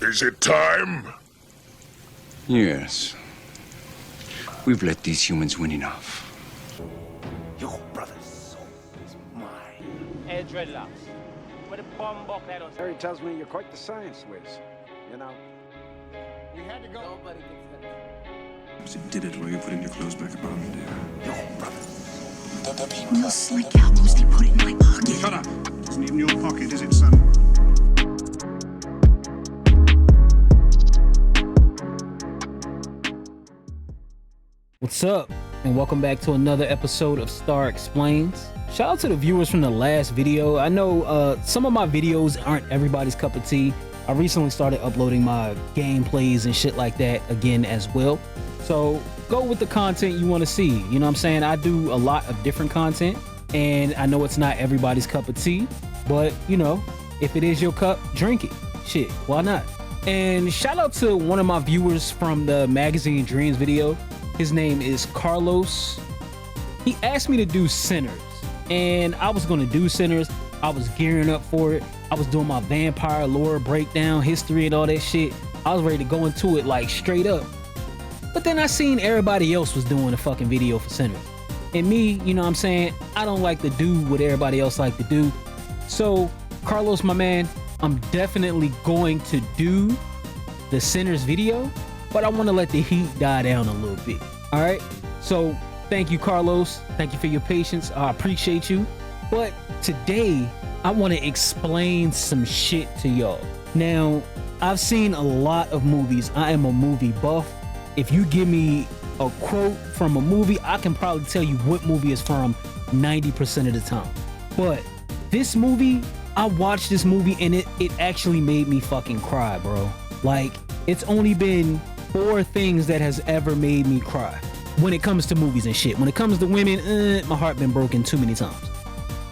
Is it time? Yes. We've let these humans win enough. Your brother's soul is mine. Hey, dreadlocks. Where the bomb box that on? Harry tells me you're quite the science whiz. You know. We had to go. Nobody gets that. So you did it while you were putting your clothes back on, dear. Your brother's soul. Almost like albums they put in my pocket. Shut up! It isn't even your pocket, is it, son? What's up, and welcome back to another episode of Star Explains. Shout out to the viewers from the last video. I know some of my videos aren't everybody's cup of tea. I recently started uploading my gameplays and shit like that again as well. So go with the content you want to see. You know what I'm saying? I do a lot of different content, and I know it's not everybody's cup of tea, but you know, if it is your cup, drink it. Shit, why not? And shout out to one of my viewers from the Magazine Dreams video. His name is Carlos. He asked me to do Sinners, and I was gonna do Sinners. I was gearing up for it. I was doing my vampire lore breakdown, history, and all that shit. I was ready to go into it like straight up. But then I seen everybody else was doing a fucking video for Sinners. And me, you know what I'm saying, I don't like to do what everybody else like to do. So, Carlos, my man, I'm definitely going to do the Sinners video, but I want to let the heat die down a little bit. All right, so thank you, Carlos. Thank you for your patience. I appreciate you. But today I want to explain some shit to y'all. Now, I've seen a lot of movies. I am a movie buff. If you give me a quote from a movie, I can probably tell you what movie is from 90% of the time. But this movie, I watched this movie and it actually made me fucking cry, bro. Like, it's only been 4 things that has ever made me cry when it comes to movies and shit. When it comes to women, my heart been broken too many times.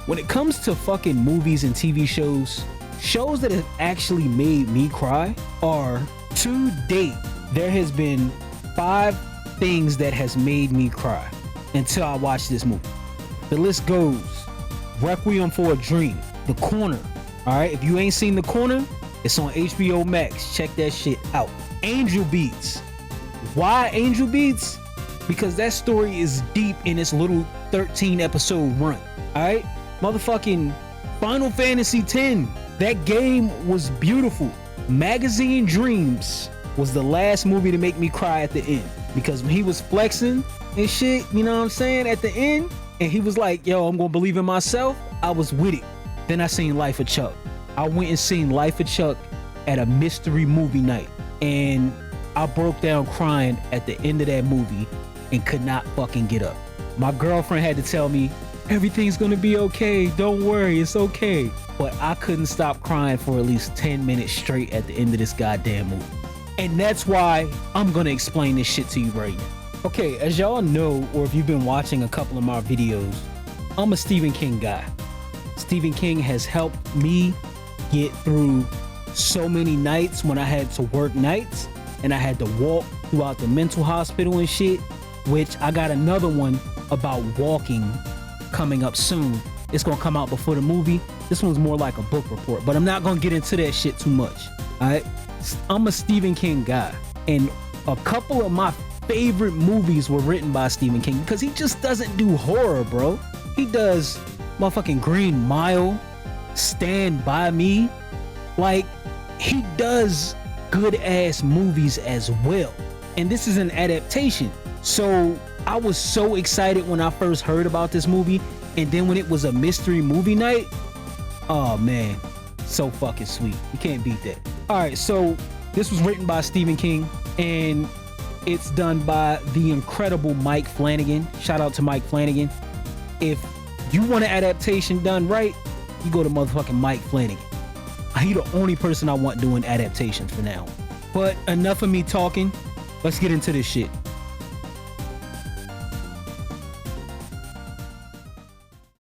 When it comes to fucking movies and TV shows that have actually made me cry are, to date, there has been 5 things that has made me cry until I watched this movie. The list goes: Requiem for a Dream, The Corner. All right, if you ain't seen The Corner, it's on HBO Max. Check that shit out. Angel Beats. Why Angel Beats? Because that story is deep in its little 13 episode run. All right, motherfucking Final Fantasy X. That game was beautiful. Magazine Dreams was the last movie to make me cry at the end, because when he was flexing and shit, you know what I'm saying, at the end, and he was like, yo, I'm gonna believe in myself, I was with it. Then I seen Life of Chuck. I went and seen Life of Chuck at a mystery movie night, and I broke down crying at the end of that movie and could not fucking get up. My girlfriend had to tell me, everything's gonna be okay, don't worry, it's okay. But I couldn't stop crying for at least 10 minutes straight at the end of this goddamn movie. And that's why I'm gonna explain this shit to you right now. Okay, as y'all know, or if you've been watching a couple of my videos, I'm a Stephen King guy. Stephen King has helped me get through so many nights when I had to work nights and I had to walk throughout the mental hospital and shit, which I got another one about walking coming up soon. It's gonna come out before the movie. This one's more like a book report, but I'm not gonna get into that shit too much. All right, I'm a Stephen King guy, and a couple of my favorite movies were written by Stephen King, because he just doesn't do horror, bro. He does motherfucking Green Mile, Stand By Me. Like, he does good ass movies as well, and this is an adaptation. So I was so excited when I first heard about this movie, and then when it was a mystery movie night, oh man, so fucking sweet. You can't beat that. All right, so this was written by Stephen King, and it's done by the incredible Mike Flanagan. Shout out to Mike Flanagan. If you want an adaptation done right, you go to motherfucking Mike Flanagan. He the only person I want doing adaptations for now. But enough of me talking. Let's get into this shit.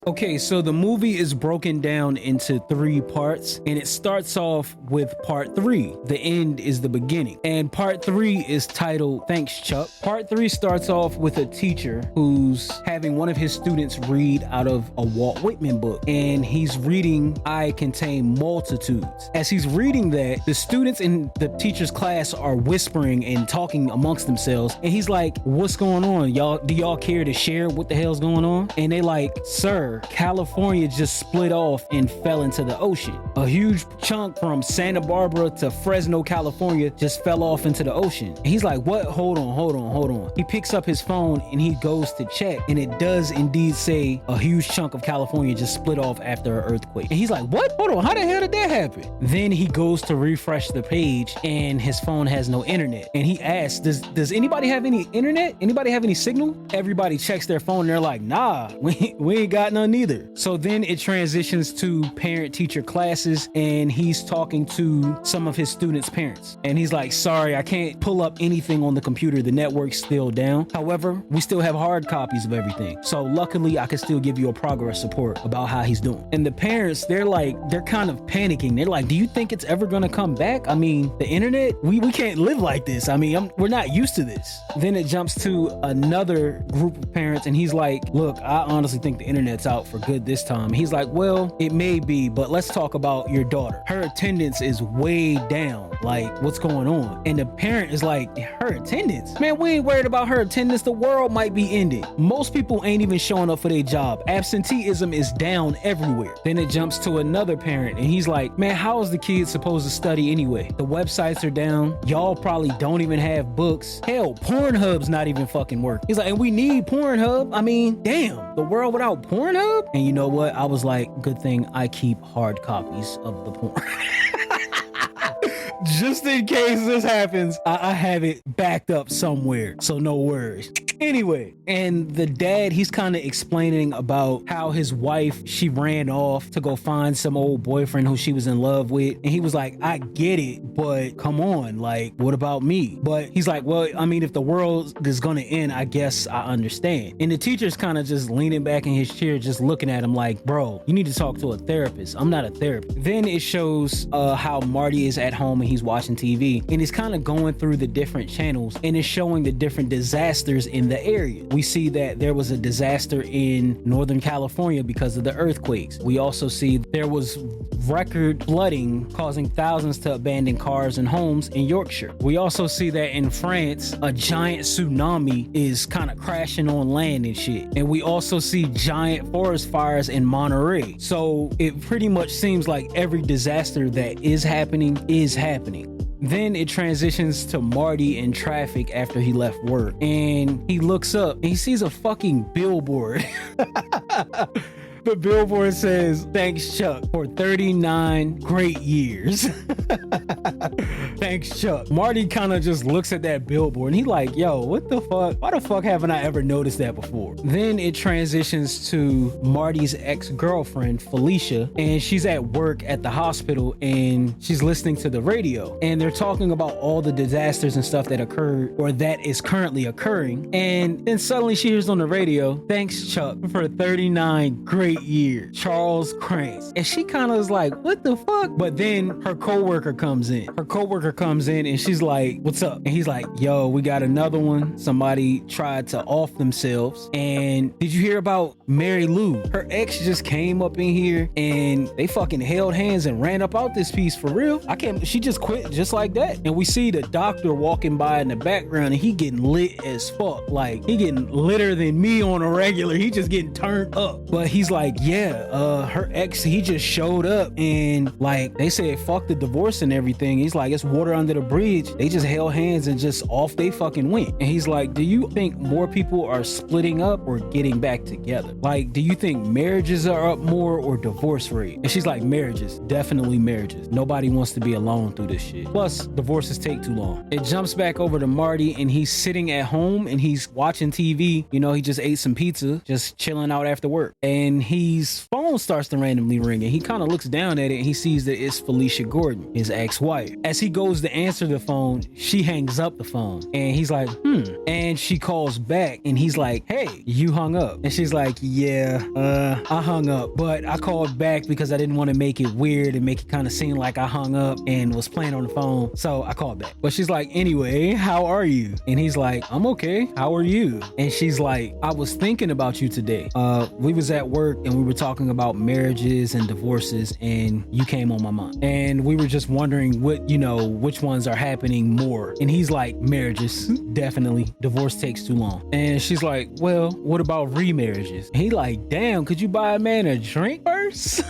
Okay, so the movie is broken down into 3 parts, and it starts off with part 3. The end is the beginning. And part 3 is titled Thanks, Chuck. Part 3 starts off with a teacher who's having one of his students read out of a Walt Whitman book, and he's reading I Contain Multitudes. As he's reading that, the students in the teacher's class are whispering and talking amongst themselves, and he's like, what's going on? Do y'all care to share what the hell's going on? And they like, sir, California just split off and fell into the ocean. A huge chunk from Santa Barbara to Fresno, California just fell off into the ocean. And he's like, what? Hold on. He picks up his phone and he goes to check, and it does indeed say a huge chunk of California just split off after an earthquake. And he's like, what? Hold on, how the hell did that happen? Then he goes to refresh the page and his phone has no internet. And he asks, does anybody have any internet? Anybody have any signal? Everybody checks their phone and they're like, nah, we ain't got none either. So then it transitions to parent-teacher classes, and he's talking to some of his students' parents. And he's like, sorry, I can't pull up anything on the computer. The network's still down. However, we still have hard copies of everything. So luckily, I can still give you a progress report about how he's doing. And the parents, they're kind of panicking. They're like, do you think it's ever gonna come back? I mean, the internet, we can't live like this. I mean, we're not used to this. Then it jumps to another group of parents, and he's like, look, I honestly think the internet's out for good this time. He's like, well, it may be, but let's talk about your daughter. Her attendance is way down. Like, what's going on? And the parent is like, her attendance? Man, we ain't worried about her attendance. The world might be ending. Most people ain't even showing up for their job. Absenteeism is down everywhere. Then it jumps to another parent, and he's like, man, how is the kid supposed to study anyway? The websites are down. Y'all probably don't even have books. Hell, Pornhub's not even fucking working. He's like, and we need Pornhub. I mean, damn, the world without Pornhub? And you know what? I was like, good thing I keep hard copies of the porn. Just in case this happens, I have it backed up somewhere, so no worries. Anyway, and the dad, he's kind of explaining about how his wife, she ran off to go find some old boyfriend who she was in love with. And he was like, I get it, but come on, like, what about me? But he's like, well, I mean, if the world is gonna end, I guess I understand. And the teacher's kind of just leaning back in his chair, just looking at him like, bro, you need to talk to a therapist. I'm not a therapist. Then it shows how Marty is at home and he's watching TV, and he's kind of going through the different channels, and it's showing the different disasters in the area. We see that there was a disaster in Northern California because of the earthquakes. We also see there was record flooding causing thousands to abandon cars and homes in Yorkshire. We also see that in France, a giant tsunami is kind of crashing on land and shit. And we also see giant forest fires in Monterey. So it pretty much seems like every disaster that is happening is happening. Then it transitions to Marty in traffic after he left work, and he looks up and he sees a fucking billboard. The billboard says, thanks, Chuck, for 39 great years. Thanks, Chuck. Marty kind of just looks at that billboard and he's like, yo, what the fuck? Why the fuck haven't I ever noticed that before? Then it transitions to Marty's ex-girlfriend, Felicia, and she's at work at the hospital and she's listening to the radio, and they're talking about all the disasters and stuff that occurred or that is currently occurring. And then suddenly she hears on the radio, thanks, Chuck, for 39 great years, Charles Krantz. And she kind of is like, what the fuck? But then her coworker comes in. And she's like, what's up? And he's like, yo, we got another one. Somebody tried to off themselves. And did you hear about Mary Lou? Her ex just came up in here and they fucking held hands and ran up out this piece for real. She just quit just like that. And we see the doctor walking by in the background and he getting lit as fuck. Like, he getting litter than me on a regular. He just getting turned up. But he's like, yeah, her ex, he just showed up and like they said fuck the divorce and everything. He's like, it's water under the bridge. They just held hands and just off they fucking went. And he's like, do you think more people are splitting up or getting back together? Like, do you think marriages are up more or divorce rate? And she's like, marriages, definitely marriages. Nobody wants to be alone through this shit. Plus, divorces take too long. It jumps back over to Marty and he's sitting at home and he's watching TV. You know, he just ate some pizza, just chilling out after work. And his phone starts to randomly ring and he kind of looks down at it and he sees that it's Felicia Gordon, his ex-wife. wife. As he goes to answer the phone, she hangs up the phone and he's like, and she calls back and he's like, hey, you hung up. And she's like, yeah, I hung up, but I called back because I didn't want to make it weird and make it kind of seem like I hung up and was playing on the phone. So I called back. But she's like, anyway, how are you? And he's like, I'm okay. How are you? And she's like, I was thinking about you today. We was at work and we were talking about marriages and divorces and you came on my mind. And we were just wondering which ones are happening more. And he's like, marriages, definitely. Divorce takes too long. And she's like, well, what about remarriages? And he like, damn, could you buy a man a drink first?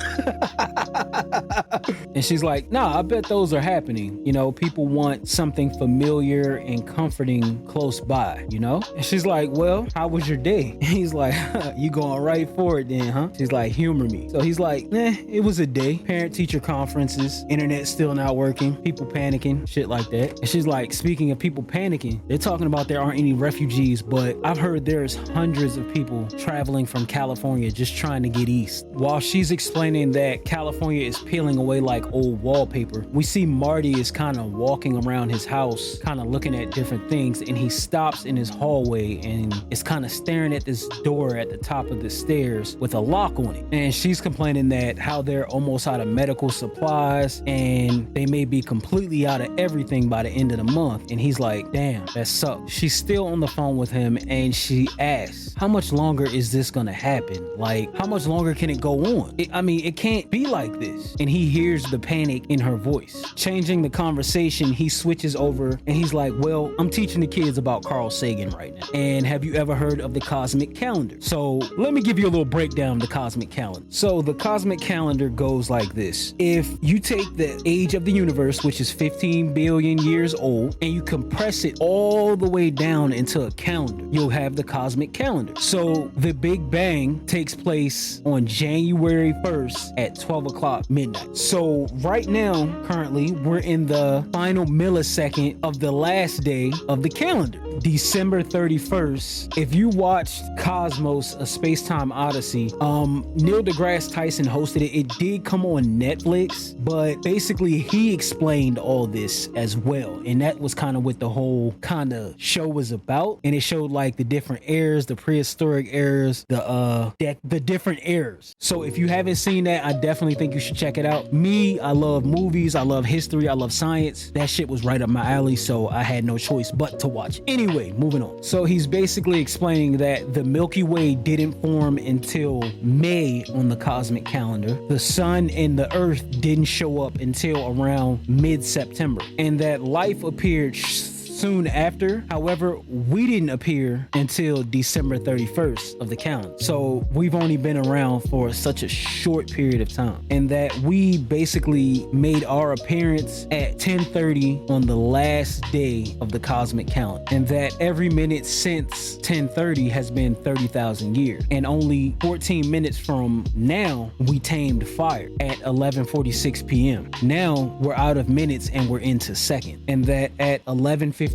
And she's like, nah, I bet those are happening. People want something familiar and comforting close by, And she's like, well, how was your day? And he's like, you going right for it then, huh? She's like, humor me. So he's like, it was a day. Parent-teacher conferences, internet still not working, people panicking, shit like that. And she's like, speaking of people panicking, they're talking about there aren't any refugees, but I've heard there's hundreds of people traveling from California just trying to get east. While she's explaining that California is peeling away like old wallpaper, we see Marty is kind of walking around his house, kind of looking at different things, and he stops in his hallway and is kind of staring at this door at the top of the stairs with a lock on it. And she's complaining that how they're almost out of medical supplies and they may be completely out of everything by the end of the month. And he's like, damn, that sucks. She's still on the phone with him and she asks, how much longer is this gonna happen? Like, how much longer can it go on? It can't be like this. And he hears the panic in her voice. Changing the conversation, he switches over and he's like, well, I'm teaching the kids about Carl Sagan right now. And have you ever heard of the cosmic calendar? So let me give you a little breakdown of the cosmic calendar. So the cosmic calendar goes like this. If you take the age of the universe, which is 15 billion years old, and you compress it all the way down into a calendar, you'll have the cosmic calendar. So the Big Bang takes place on January 1st at 12 o'clock midnight. So right now, currently, we're in the final millisecond of the last day of the calendar, December 31st. If you watched Cosmos, A Space-Time Odyssey, Neil deGrasse Tyson hosted it. It did come on Netflix, but basically he explained all this as well. And that was kind of what the whole kind of show was about. And it showed like the different eras, the prehistoric eras, the different eras. So if you haven't seen that, I definitely think you should check it out. Me, I love movies, I love history, I love science. That shit was right up my alley, so I had no choice but to watch. Anyway, moving on. So he's basically explaining that the Milky Way didn't form until May on the cosmic calendar. The sun and the earth didn't show up until around mid-September, and that life appeared soon after. However, we didn't appear until December 31st of the calendar. So we've only been around for such a short period of time, and that we basically made our appearance at 10:30 on the last day of the cosmic calendar, and that every minute since 10:30 has been 30,000 years. And only 14 minutes from now, we tamed fire at 11:46 p.m. Now we're out of minutes and we're into seconds, and that at 11:59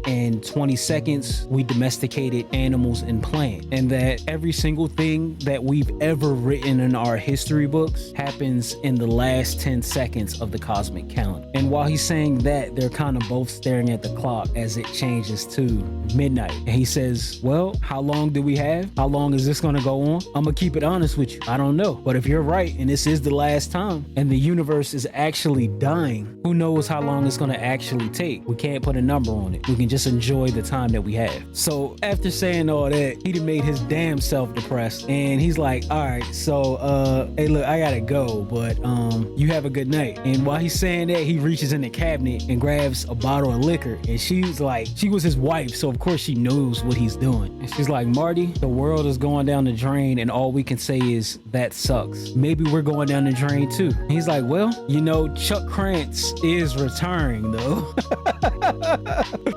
and 20 seconds, we domesticated animals and plants, and that every single thing that we've ever written in our history books happens in the last 10 seconds of the cosmic calendar. And while he's saying that, they're kind of both staring at the clock as it changes to midnight. And he says, well, how long do we have? How long is this going to go on? I'm gonna keep it honest with you. I don't know. But if you're right, and this is the last time, and the universe is actually dying, who knows how long it's going to actually take? We can't put a number on it. We can just enjoy the time that we have. So after saying all that, he done made his damn self depressed, and he's like, all right, so hey, look, I gotta go, but you have a good night. And while he's saying that, he reaches in the cabinet and grabs a bottle of liquor, and she's like, she was his wife, so of course she knows what he's doing. And she's like, Marty, the world is going down the drain, and all we can say is that sucks. Maybe we're going down the drain too. And he's like, well, Chuck Krantz is retiring though.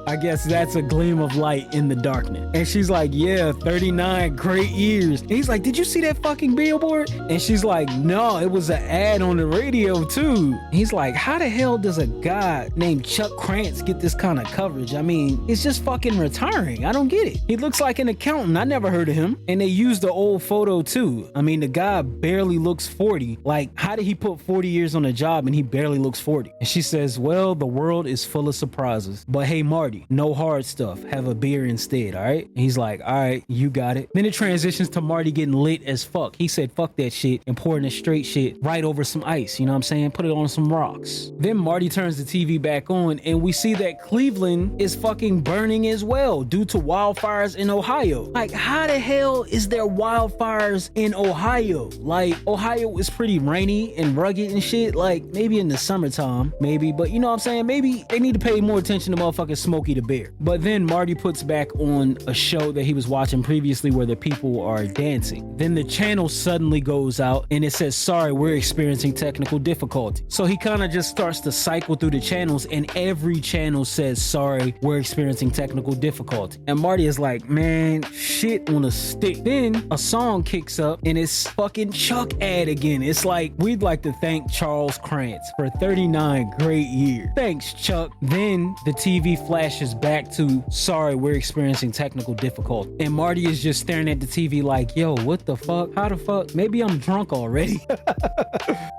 I guess that's a gleam of light in the darkness. And she's like, yeah, 39 great years. And he's like, did you see that fucking billboard? And she's like, no, it was an ad on the radio too. He's like, how the hell does a guy named Chuck Krantz get this kind of coverage? I mean, it's just fucking retiring. I don't get it. He looks like an accountant. I never heard of him. And they used the old photo too. I mean, the guy barely looks 40. Like, how did he put 40 years on a job and he barely looks 40? And she says, well, the world is full of surprises. But hey, Marty, no hard stuff. Have a beer instead, all right? And he's like, all right, you got it. Then it transitions to Marty getting lit as fuck. He said, fuck that shit, and pouring the straight shit right over some ice. You know what I'm saying? Put it on some rocks. Then Marty turns the TV back on and we see that Cleveland is fucking burning as well due to wildfires in Ohio. Like, how the hell is there wildfires in Ohio? Like, Ohio is pretty rainy and rugged and shit. Like, maybe in the summertime, maybe, but you know what I'm saying? Maybe they need to pay more attention to motherfucking Smokey the Bear. But then Marty puts back on a show that he was watching previously where the people are dancing. Then the channel suddenly goes out and it says, sorry, we're experiencing technical difficulty. So he kind of just starts to cycle through the channels and every channel says, sorry, we're experiencing technical difficulty. And Marty is like, man, shit on a stick. Then a song kicks up and it's fucking Chuck ad again. It's like, we'd like to thank Charles Krantz for 39 great years. Thanks, Chuck. Then the TV flashes back to, sorry, we're experiencing technical difficulty. And Marty is just staring at the TV like, yo, what the fuck? How the fuck? Maybe I'm drunk already.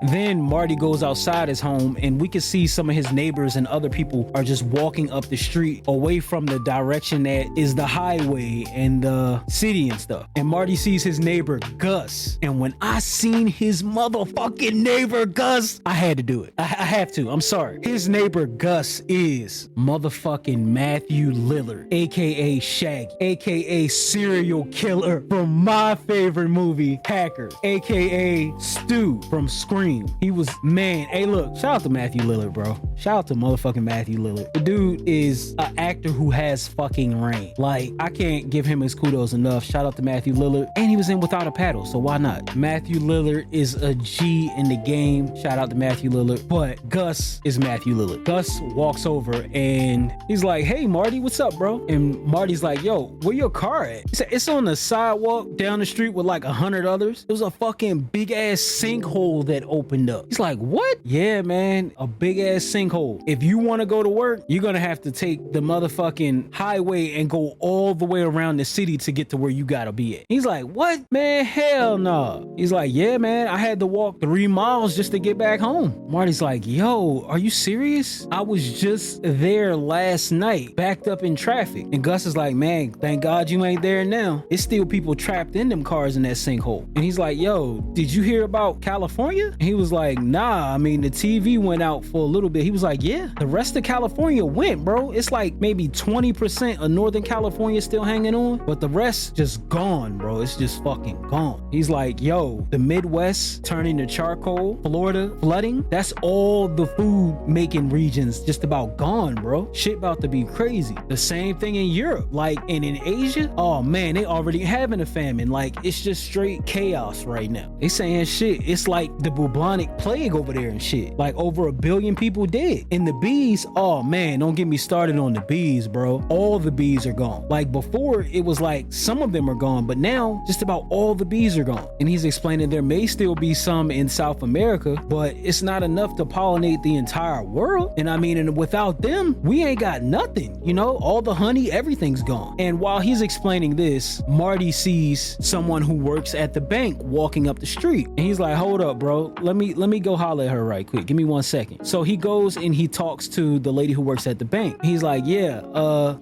Then Marty goes outside his home and we can see some of his neighbors and other people are just walking up the street away from the direction that is the highway and the city and stuff. And Marty sees his neighbor Gus. And when I seen his motherfucking neighbor Gus, I had to do it. I have to. I'm sorry. His neighbor Gus is motherfucking Matthew Lillard, aka Shaggy, aka serial killer from my favorite movie, Hackers, aka Stu from Scream. He was, man, hey look, shout out to Matthew Lillard, bro. Shout out to motherfucking Matthew Lillard. The dude is an actor who has fucking range. Like, I can't give him his kudos enough. Shout out to Matthew Lillard. And he was in Without a Paddle, so why not? Matthew Lillard is a G in the game. Shout out to Matthew Lillard. But Gus is Matthew Lillard. Gus walks over and he's like, hey Marty, what's up, bro? And Marty's like, yo, where your car at? He said, it's on the sidewalk down the street with like 100 others. It was a fucking big ass sinkhole that opened up. He's like, what? Yeah, man, a big ass sinkhole. If you want to go to work, you're gonna have to take the motherfucking highway and go all the way around the city to get to where you gotta be at. He's like, what? Man, hell no. He's like, yeah, man, I had to walk 3 miles just to get back home. Marty's like, yo, are you serious? I was just there last night, backed up in traffic. And Gus is like, man, thank God you ain't there now. It's still people trapped in them cars in that sinkhole. And he's like, yo, did you hear about California? And he was like, nah, I mean, the TV went out for a little bit. He was like, yeah, the rest of California went, bro. It's like maybe 20% of Northern California still hanging on, but the rest just gone, bro. It's just fucking gone. He's like, yo, the Midwest turning to charcoal, Florida flooding, that's all the food making regions just about gone, bro. Shit about to be crazy. The same thing in Europe, like, and in Asia, oh man, they already having a famine. Like, it's just straight chaos right now. They saying shit, it's like the bubonic plague over there and shit. Like, over 1 billion people dead. And the bees, oh man, don't get me started on the bees, bro. All the bees are gone. Like, before it was like some of them are gone, but now just about all the bees are gone. And he's explaining there may still be some in South America, but it's not enough to pollinate the entire world. And I mean, and without them, we ain't got nothing, you know, all the honey, everything's gone. And while he's explaining this, Marty sees someone who works at the bank walking up the street. And he's like, hold up, bro. Let me go holler at her right quick. Give me 1 second. So he goes and he talks to the lady who works at the bank. He's like, yeah,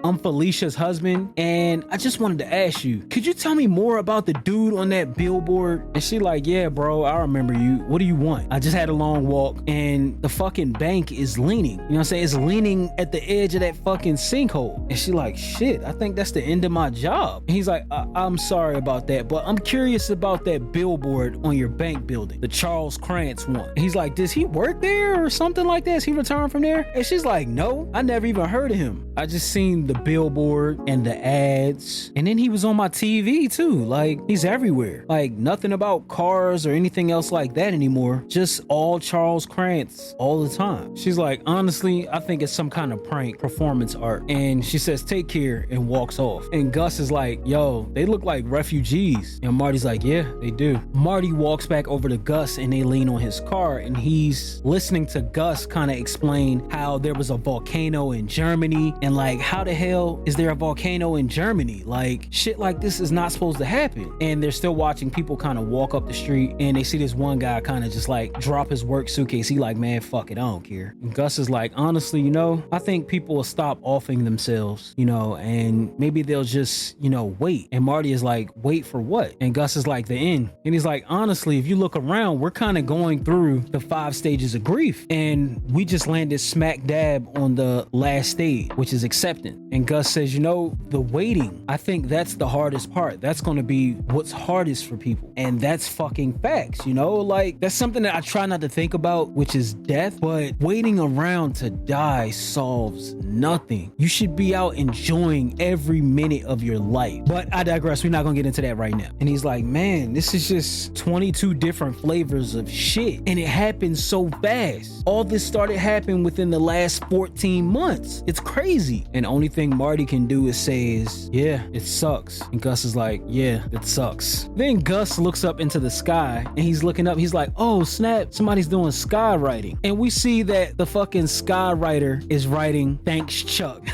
I'm Felicia's husband. And I just wanted to ask you, could you tell me more about the dude on that billboard? And she like, yeah, bro, I remember you. What do you want? I just had a long walk and the fucking bank is leaning. You know what I'm saying? It's leaning at the edge of that fucking sinkhole. And she like, shit, I think that's the end of my job. And he's like, I'm sorry about that, but I'm curious about that billboard on your bank building, the Charles Krantz one. And he's like, does he work there or something like that? Is he returned from there? And she's like, no, I never even heard of him. I just seen the billboard and the ads. And then he was on my TV too. Like, he's everywhere. Like, nothing about cars or anything else like that anymore. Just all Charles Krantz all the time. She's like, honestly, I think it's some kind of prank. prank performance art. And she says, take care, and walks off. And Gus is like, yo, they look like refugees. And Marty's like, yeah, they do. Marty walks back over to Gus and they lean on his car, and he's listening to Gus kind of explain how there was a volcano in Germany, and like, how the hell is there a volcano in Germany? Like, shit like this is not supposed to happen. And they're still watching people kind of walk up the street, and they see this one guy kind of just like drop his work suitcase. He like, man, fuck it, I don't care. And Gus is like, honestly, you know, I think people will stop offing themselves, you know, and maybe they'll just, you know, wait. And Marty is like, wait for what? And Gus is like, the end. And he's like, honestly, if you look around, we're kind of going through the 5 stages of grief, and we just landed smack dab on the last stage, which is acceptance. And Gus says, you know, the waiting, I think that's the hardest part. That's going to be what's hardest for people. And that's fucking facts, you know, like that's something that I try not to think about, which is death, but waiting around to die solves nothing. You should be out enjoying every minute of your life. But I digress. We're not going to get into that right now. And he's like, man, this is just 22 different flavors of shit. And it happened so fast. All this started happening within the last 14 months. It's crazy. And the only thing Marty can do is say is, yeah, it sucks. And Gus is like, yeah, it sucks. Then Gus looks up into the sky, and he's looking up. He's like, oh snap, somebody's doing skywriting. And we see that the fucking skywriter is writing, thanks Chuck.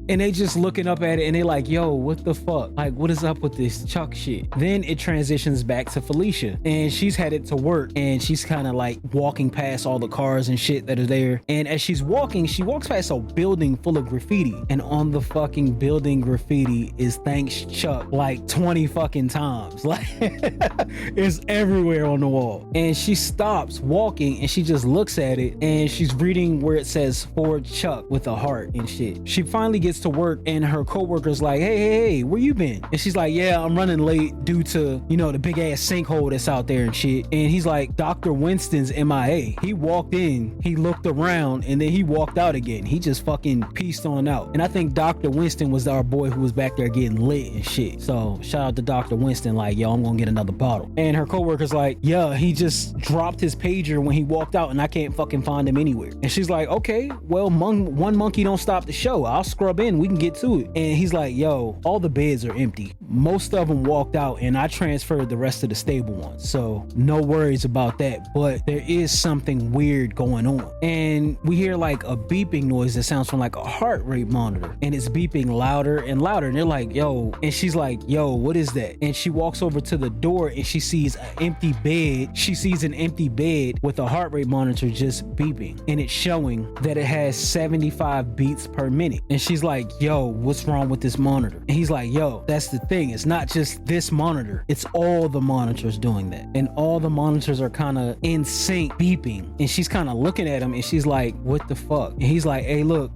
And they just looking up at it, and they like, yo, what the fuck? Like, what is up with this Chuck shit? Then it transitions back to Felicia, and she's headed to work, and she's kind of like walking past all the cars and shit that are there. And as she's walking, she walks past a building full of graffiti, and on the fucking building graffiti is thanks Chuck like 20 fucking times. Like it's everywhere on the wall. And she stops walking, and she just looks at it, and she's reading where it says for Chuck with a heart and shit. She finally gets to work, and her coworker's like, hey, where you been? And she's like, yeah, I'm running late due to, you know, the big ass sinkhole that's out there and shit. And he's like, Dr. Winston's MIA. He walked in, he looked around, and then he walked out again. He just fucking pieced on out. And I think Dr. Winston was our boy who was back there getting lit and shit. So shout out to Dr. Winston, like, yo, I'm gonna get another bottle. And her coworker's like, yeah, he just dropped his pager when he walked out, and I can't fucking find him anywhere. And she's like, okay, well, one monkey don't stop the show. I'll scrub in, we can get to it. And he's like, yo, all the beds are empty. Most of them walked out, and I transferred the rest of the stable ones. So no worries about that. But there is something weird going on. And we hear like a beeping noise that sounds from like a heart rate monitor, and it's beeping louder and louder. And they're like, yo, and she's like, yo, what is that? And she walks over to the door, and she sees an empty bed. She sees an empty bed with a heart rate monitor just beeping, and it's showing that it has 75 beats per minute. And she's like, yo, what's wrong with this monitor? And he's like, yo, that's the thing. It's not just this monitor. It's all the monitors doing that. And all the monitors are kind of in sync beeping. And she's kind of looking at him, and she's like, what the fuck? And he's like, hey, look,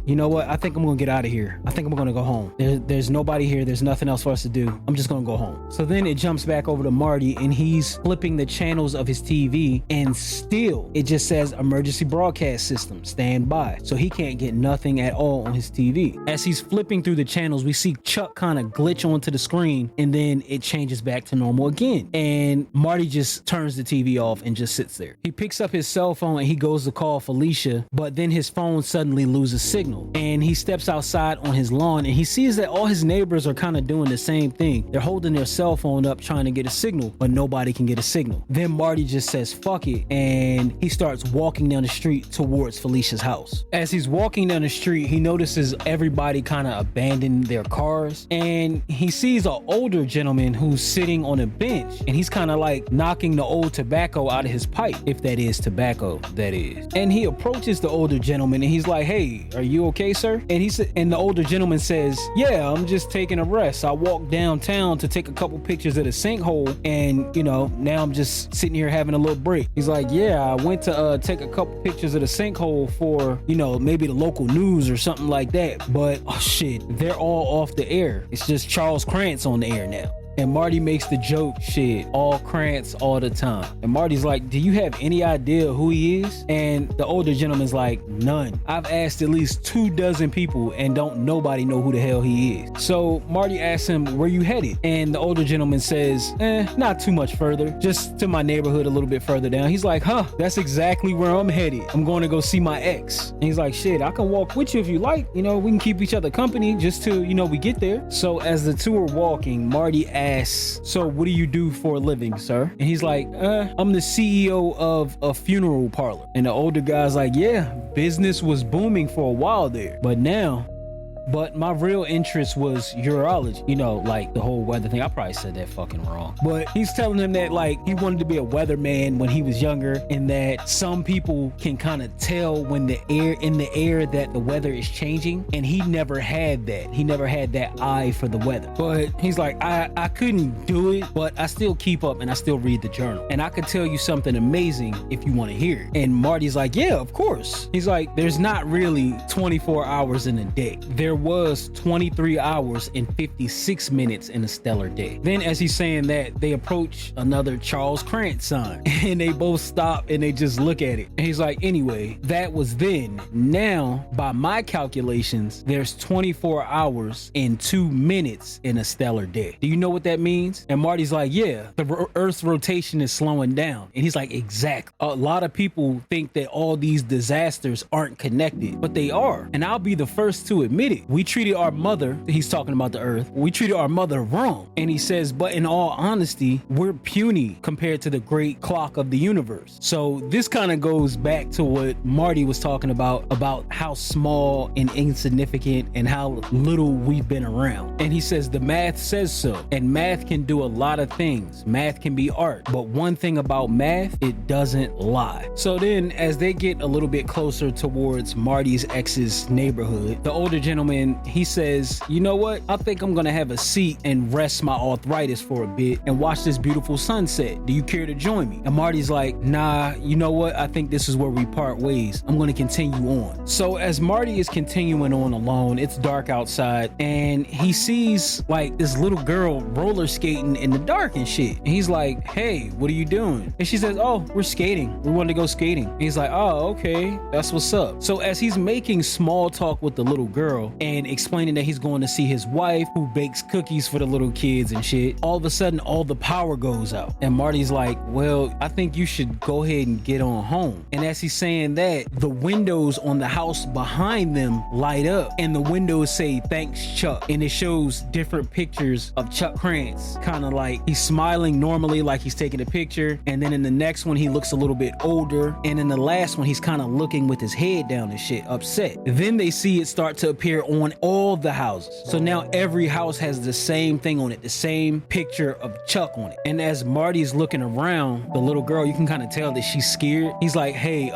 you know what? I think I'm gonna get out of here. I think I'm gonna go home. There's nobody here. There's nothing else for us to do. I'm just gonna go home. So then it jumps back over to Marty, and he's flipping the channels of his TV, and still it just says emergency broadcast system, stand by. So he can't get nothing at all on his TV. As he's flipping through the channels, we see Chuck kind of glitch onto the screen, and then it changes back to normal again. And Marty just turns the TV off and just sits there. He picks up his cell phone, and he goes to call Felicia, but then his phone suddenly loses signal. And he steps outside on his lawn, and he sees that all his neighbors are kind of doing the same thing. They're holding their cell phone up trying to get a signal, but nobody can get a signal. Then Marty just says, fuck it, and he starts walking down the street towards Felicia's house. As he's walking down the street, he notices everybody kind of abandoned their cars, and he sees an older gentleman who's sitting on a bench, and he's kind of like knocking the old tobacco out of his pipe, if that is tobacco, that is. And he approaches the older gentleman, and he's like, hey, are you okay, sir? And the older gentleman says, yeah, I'm just taking a rest. I walked downtown to take a couple pictures of the sinkhole, and you know, now I'm just sitting here having a little break. He's like, yeah, I went to take a couple pictures of the sinkhole for, you know, maybe the local news or something like that, but oh shit, they're all off the air. It's just Charles Krantz on the air now. And Marty makes the joke, shit, all Krantz all the time. And Marty's like, do you have any idea who he is? And the older gentleman's like, none. I've asked at least 24 people and don't nobody know who the hell he is. So Marty asks him, where you headed? And the older gentleman says, not too much further, just to my neighborhood a little bit further down. He's like, huh, that's exactly where I'm headed. I'm going to go see my ex. And he's like, shit, I can walk with you if you like. You know, we can keep each other company just till, you know, we get there. So as the two are walking, Marty asks, so what do you do for a living, sir? And he's like, I'm the CEO of a funeral parlor. And the older guy's like, yeah, business was booming for a while there, but my real interest was urology, you know, like the whole weather thing. I probably said that fucking wrong, but he's telling him that like he wanted to be a weatherman when he was younger, and that some people can kind of tell when the air that the weather is changing, and he never had that. He never had that eye for the weather. But he's like, I couldn't do it, but I still keep up and I still read the journal, and I could tell you something amazing if you want to hear it. And Marty's like, yeah, of course. He's like, there's not really 24 hours in a day. There was 23 hours and 56 minutes in a stellar day. Then as he's saying that, they approach another Charles Krantz sign, and they both stop and they just look at it. And he's like, anyway, that was then. Now, by my calculations, there's 24 hours and 2 minutes in a stellar day. Do you know what that means? And Marty's like, yeah, the Earth's rotation is slowing down. And he's like, exactly. A lot of people think that all these disasters aren't connected, but they are. And I'll be the first to admit it. We treated our mother, he's talking about the earth, we treated our mother wrong. And he says, but in all honesty, we're puny compared to the great clock of the universe. So this kind of goes back to what Marty was talking about how small and insignificant and how little we've been around. And he says the math says so. And math can do a lot of things. Math can be art. But one thing about math, it doesn't lie. So then as they get a little bit closer towards Marty's ex's neighborhood, the older gentleman, he says, you know what? I think I'm gonna have a seat and rest my arthritis for a bit and watch this beautiful sunset. Do you care to join me? And Marty's like, nah, you know what? I think this is where we part ways. I'm gonna continue on. So as Marty is continuing on alone, it's dark outside, and he sees like this little girl roller skating in the dark and shit. And he's like, hey, what are you doing? And she says, oh, we're skating. We want to go skating. And he's like, oh, okay, that's what's up. So as he's making small talk with the little girl and explaining that he's going to see his wife who bakes cookies for the little kids and shit, all of a sudden all the power goes out. And Marty's like, well, I think you should go ahead and get on home. And as he's saying that, the windows on the house behind them light up, and the windows say, thanks, Chuck. And it shows different pictures of Chuck Krantz, kind of like he's smiling normally like he's taking a picture, and then in the next one he looks a little bit older, and in the last one he's kind of looking with his head down and shit, upset. Then they see it start to appear on all the houses. So now every house has the same thing on it, the same picture of Chuck on it. And as Marty's looking around, the little girl, you can kind of tell that she's scared. He's like, hey,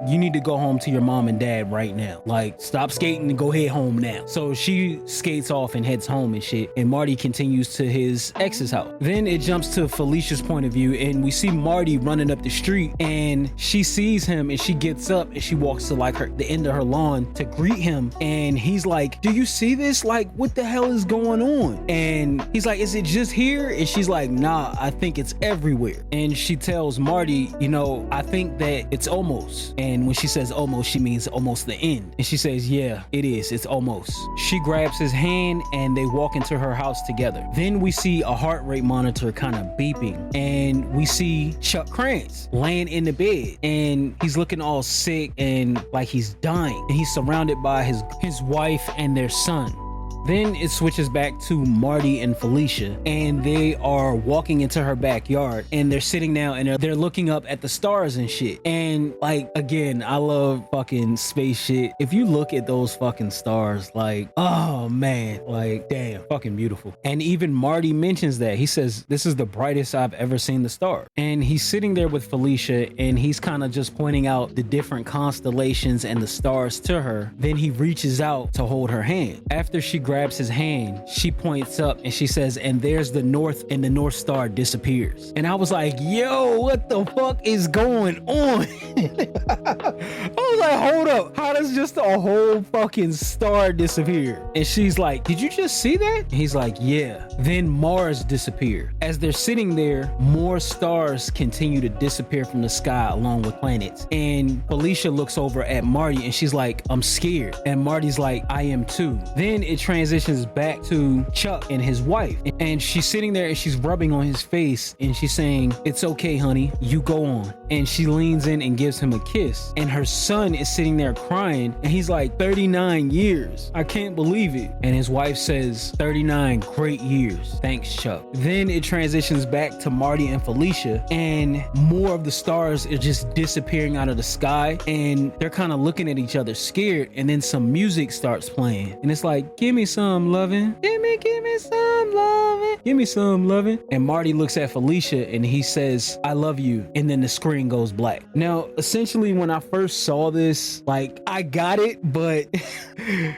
you need to go home to your mom and dad right now. Like, stop skating and go head home now. So she skates off and heads home and shit, and Marty continues to his ex's house. Then it jumps to Felicia's point of view, and we see Marty running up the street, and she sees him, and she gets up and she walks to like the end of her lawn to greet him. And he's like, do you see this? Like, what the hell is going on? And he's like, is it just here? And she's like, nah, I think it's everywhere. And she tells Marty, you know, I think that it's almost. And when she says almost, she means almost the end. And she says, yeah, it is. It's almost. She grabs his hand and they walk into her house together. Then we see a heart rate monitor kind of beeping, and we see Chuck Krantz laying in the bed, and he's looking all sick and like he's dying, and he's surrounded by his wife and their son. Then it switches back to Marty and Felicia, and they are walking into her backyard, and they're sitting down and they're looking up at the stars and shit. And like, again, I love fucking space shit. If you look at those fucking stars, like, oh man, like, damn, fucking beautiful. And even Marty mentions that. He says, this is the brightest I've ever seen the star. And he's sitting there with Felicia, and he's kind of just pointing out the different constellations and the stars to her. Then he reaches out to hold her hand. After she grabs his hand, she points up and she says, and there's the north, and the North Star disappears. And I was like, yo, what the fuck is going on? I was like, hold up, how does just a whole fucking star disappear? And she's like, did you just see that? And he's like, yeah. Then Mars disappeared. As they're sitting there, more stars continue to disappear from the sky along with planets. And Felicia looks over at Marty and she's like, I'm scared. And Marty's like, I am too. Then it transitions back to Chuck and his wife. And she's sitting there and she's rubbing on his face and she's saying, it's okay, honey, you go on. And she leans in and gives him a kiss. And her son is sitting there crying and he's like, 39 years. I can't believe it. And his wife says, 39 great years. Thanks, Chuck. Then it transitions back to Marty and Felicia and more of the stars are just disappearing out of the sky and they're kind of looking at each other scared, and then some music starts playing and it's like, give me some loving, give me some loving, give me some loving. And Marty looks at Felicia and he says, I love you, and then the screen goes black. Now essentially when I first saw this, like, I got it, but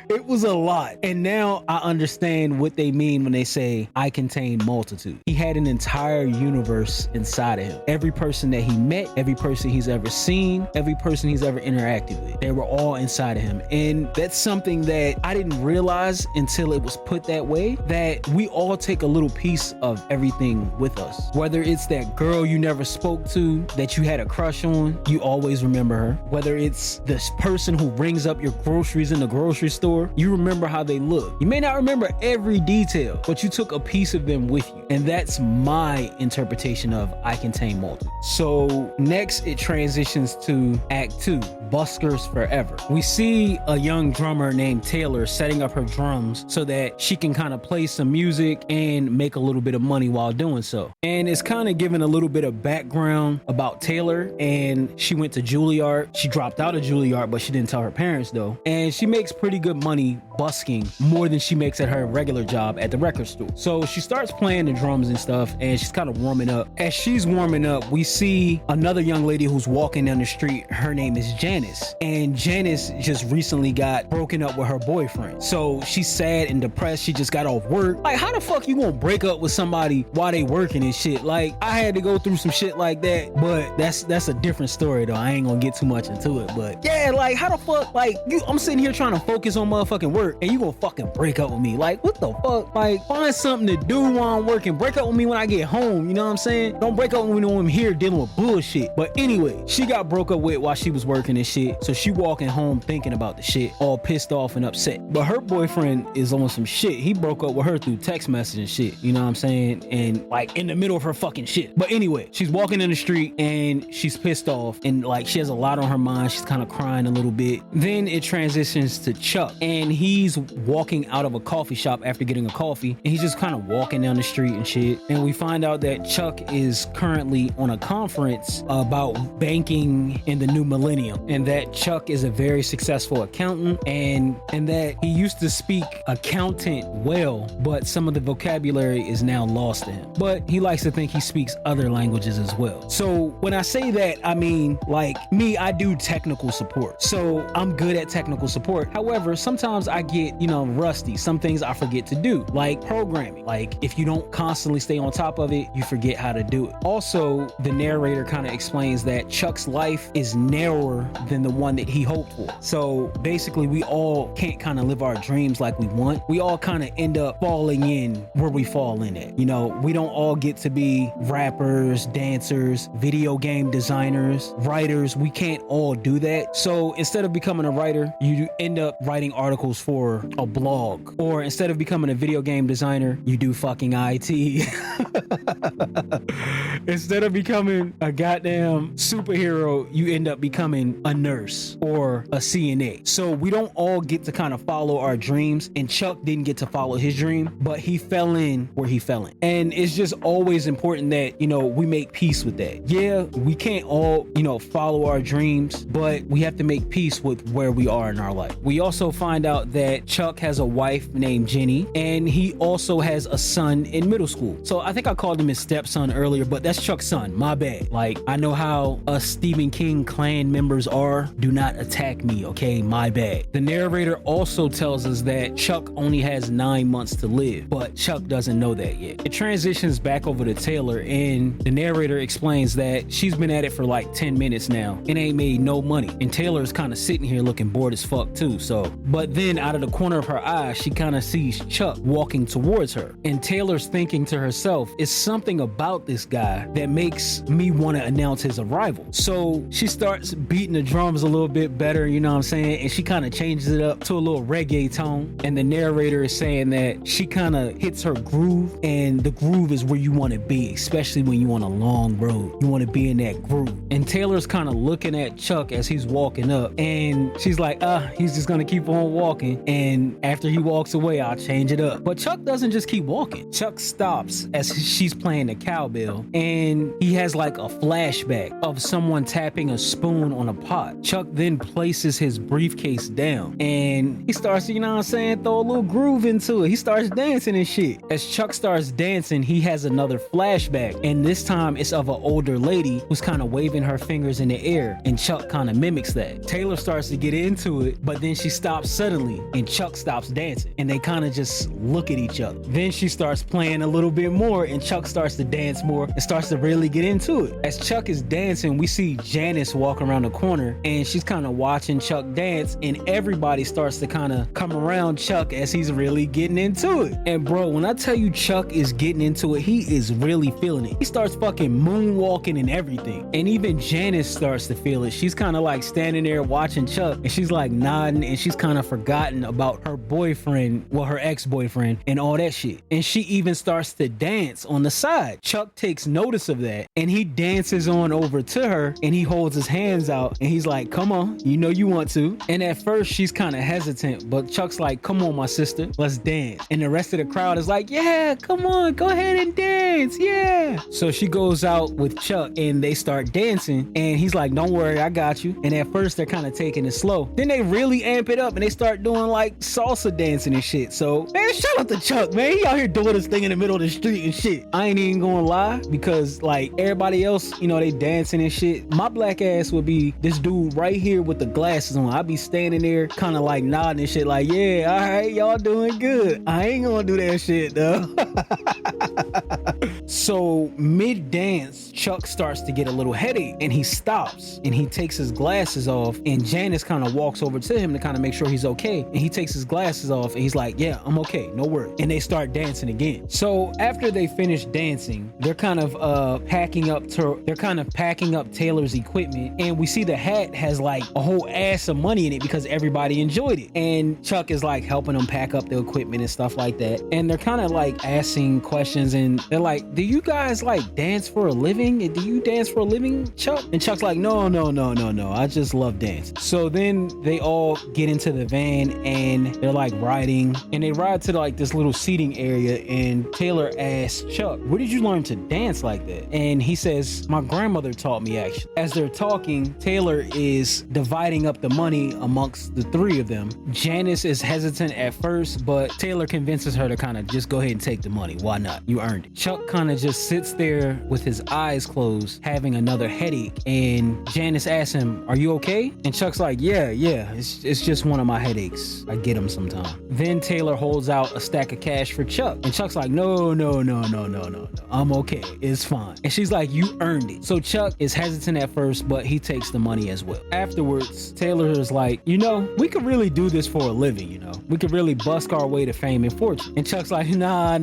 it was a lot, and now I understand what they mean when they say I contain multitude. He had an entire universe inside of him. Every person that he met, every person he's ever seen, every person he's ever interacted with, they were all inside of him. And that's something that I didn't realize until it was put that way, that we all take a little piece of everything with us. Whether it's that girl you never spoke to that you had a crush on, you always remember her. Whether it's this person who rings up your groceries in the grocery store, you remember how they look. You may not remember every detail, but you took a piece of them with you. And that's my interpretation of I contain multitude. So next it transitions to Act 2, Buskers Forever. We see a young drummer named Taylor setting up her drums so that she can kind of play some music and make a little bit of money while doing so. And it's kind of giving a little bit of background about Taylor, and she went to Juilliard. She dropped out of Juilliard, but she didn't tell her parents though. And she makes pretty good money busking, more than she makes at her regular job at the record store. So she starts playing the drums and stuff, and she's kind of warming up. As she's warming up, we see another young lady who's walking down the street. Her name is Janice, and Janice just recently got broken up with her boyfriend. So she's sad and depressed. She just got off work. Like, how the fuck you gonna break up with somebody while they working and shit? Like, I had to go through some shit like that, but that's a different story though. I ain't gonna get too much into it, but yeah, like, how the fuck, like, I'm sitting here trying to focus on motherfucking work and you gonna fucking break up with me? Like, what the fuck? Like, find something to do while I'm working. Break up with me when I get home, you know what I'm saying? Don't break up with me when I'm here dealing with bullshit. But anyway, she got broke up with while she was working and shit, so she walking home thinking about the shit, all pissed off and upset. But her boyfriend is on some shit. He broke up with her through text message and shit, you know what I'm saying? And like in the middle of her fucking shit. But anyway, she's walking in the street and she's pissed off and like she has a lot on her mind. She's kind of crying a little bit. Then it transitions to Chuck, and he's walking out of a coffee shop after getting a coffee, and he's just kind of walking down the street and shit. And we find out that Chuck is currently on a conference about banking in the new millennium, and that Chuck is a very successful accountant, and that he used to speak accountant well, but some of the vocabulary is now lost to him. But he likes to think he speaks other languages as well. So when I say that, I mean, like me, I do technical support, so I'm good at technical support. However, sometimes I get, rusty. Some things I forget to do, like programming. Like if you don't constantly stay on top of it, you forget how to do it. Also, the narrator kind of explains that Chuck's life is narrower than the one that he hoped for. So basically, we all can't kind of live our dreams like we want. We all kind of end up falling in where we fall in at. We don't all get to be rappers, dancers, video game designers, writers. We can't all do that. So instead of becoming a writer, you end up writing articles for a blog. Or instead of becoming a video game designer, you do fucking IT. Instead of becoming a goddamn superhero, you end up becoming a nurse or a CNA. So we don't all get to kind of follow our dreams, and Chuck didn't get to follow his dream, but he fell in where he fell in. And it's just always important that, we make peace with that. Yeah, we can't all, follow our dreams, but we have to make peace with where we are in our life. We also also find out that Chuck has a wife named Jenny, and he also has a son in middle school. So I think I called him his stepson earlier, but that's Chuck's son. My bad. Like, I know how us Stephen King clan members are. Do not attack me, okay? My bad. The narrator also tells us that Chuck only has 9 months to live, but Chuck doesn't know that yet. It transitions back over to Taylor, and the narrator explains that she's been at it for like 10 minutes now and ain't made no money. And Taylor's kind of sitting here looking bored as fuck too. But then out of the corner of her eye, she kind of sees Chuck walking towards her. And Taylor's thinking to herself, it's something about this guy that makes me want to announce his arrival. So she starts beating the drums a little bit better, you know what I'm saying? And she kind of changes it up to a little reggae tone. And the narrator is saying that she kind of hits her groove, and the groove is where you want to be, especially when you're on a long road. You want to be in that groove. And Taylor's kind of looking at Chuck as he's walking up, and she's like, he's just gonna keep on walking, and after he walks away, I'll change it up. But Chuck doesn't just keep walking. Chuck stops as she's playing the cowbell, and he has like a flashback of someone tapping a spoon on a pot. Chuck then places his briefcase down, and he starts, you know what I'm saying, throw a little groove into it. He starts dancing and shit. As Chuck starts dancing, he has another flashback, and this time it's of an older lady who's kind of waving her fingers in the air, and Chuck kind of mimics that. Taylor starts to get into it, but then she stops suddenly, and Chuck stops dancing, and they kind of just look at each other. Then she starts playing a little bit more, and Chuck starts to dance more and starts to really get into it. As Chuck is dancing, we see Janice walk around the corner, and she's kind of watching Chuck dance, and everybody starts to kind of come around Chuck as he's really getting into it. And bro, when I tell you Chuck is getting into it, he is really feeling it. He starts fucking moonwalking and everything. And even Janice starts to feel it. She's kind of like standing there watching Chuck, and she's like nodding, and she's kind of forgotten about her boyfriend, well, her ex-boyfriend and all that shit. And she even starts to dance on the side. Chuck takes notice of that, and he dances on over to her, and he holds his hands out, and he's like, come on, you know you want to. And at first she's kind of hesitant, but Chuck's like, come on, my sister, let's dance. And the rest of the crowd is like, yeah, come on, go ahead and dance, yeah. So she goes out with Chuck, and they start dancing, and he's like, don't worry, I got you. And at first they're kind of taking it slow. Then they really amp it up, and they start doing like salsa dancing and shit. So man, shout out to Chuck, man. He out here doing this thing in the middle of the street and shit. I ain't even gonna lie, because like everybody else, you know, they dancing and shit. My black ass would be this dude right here with the glasses on. I'd be standing there kind of like nodding and shit like, yeah, all right, y'all doing good. I ain't gonna do that shit though. So mid-dance, Chuck starts to get a little headache, and he stops, and he takes his glasses off, and Janice kind of walks over to him to kind of make sure he's okay, and he takes his glasses off, and he's like, yeah, I'm okay, no worries. And they start dancing again. So after they finish dancing, they're kind of packing up Taylor's equipment, and we see the hat has like a whole ass of money in it because everybody enjoyed it, and Chuck is like helping them pack up the equipment and stuff like that. And they're kind of like asking questions, and they're like, do you guys like dance for a living? Do you dance for a living, Chuck? And Chuck's like, no, I just love dance. So then they all get into the van, and they're like riding, and they ride to like this little seating area, and Taylor asks Chuck, where did you learn to dance like that? And he says, my grandmother taught me, actually. As they're talking, Taylor is dividing up the money amongst the three of them. Janice is hesitant at first, but Taylor convinces her to kind of just go ahead and take the money. Why not? You earned it. Chuck kind of just sits there with his eyes closed, having another headache, and Janice asks him, are you okay? And Chuck's like, yeah, it's just one of my headaches. I get them sometimes. Then Taylor holds out a stack of cash for Chuck, and Chuck's like, no, I'm okay, it's fine. And she's like, you earned it. So Chuck is hesitant at first, but he takes the money as well. Afterwards, Taylor is like, you know, we could really do this for a living, you know, we could really busk our way to fame and fortune. And Chuck's like, nah.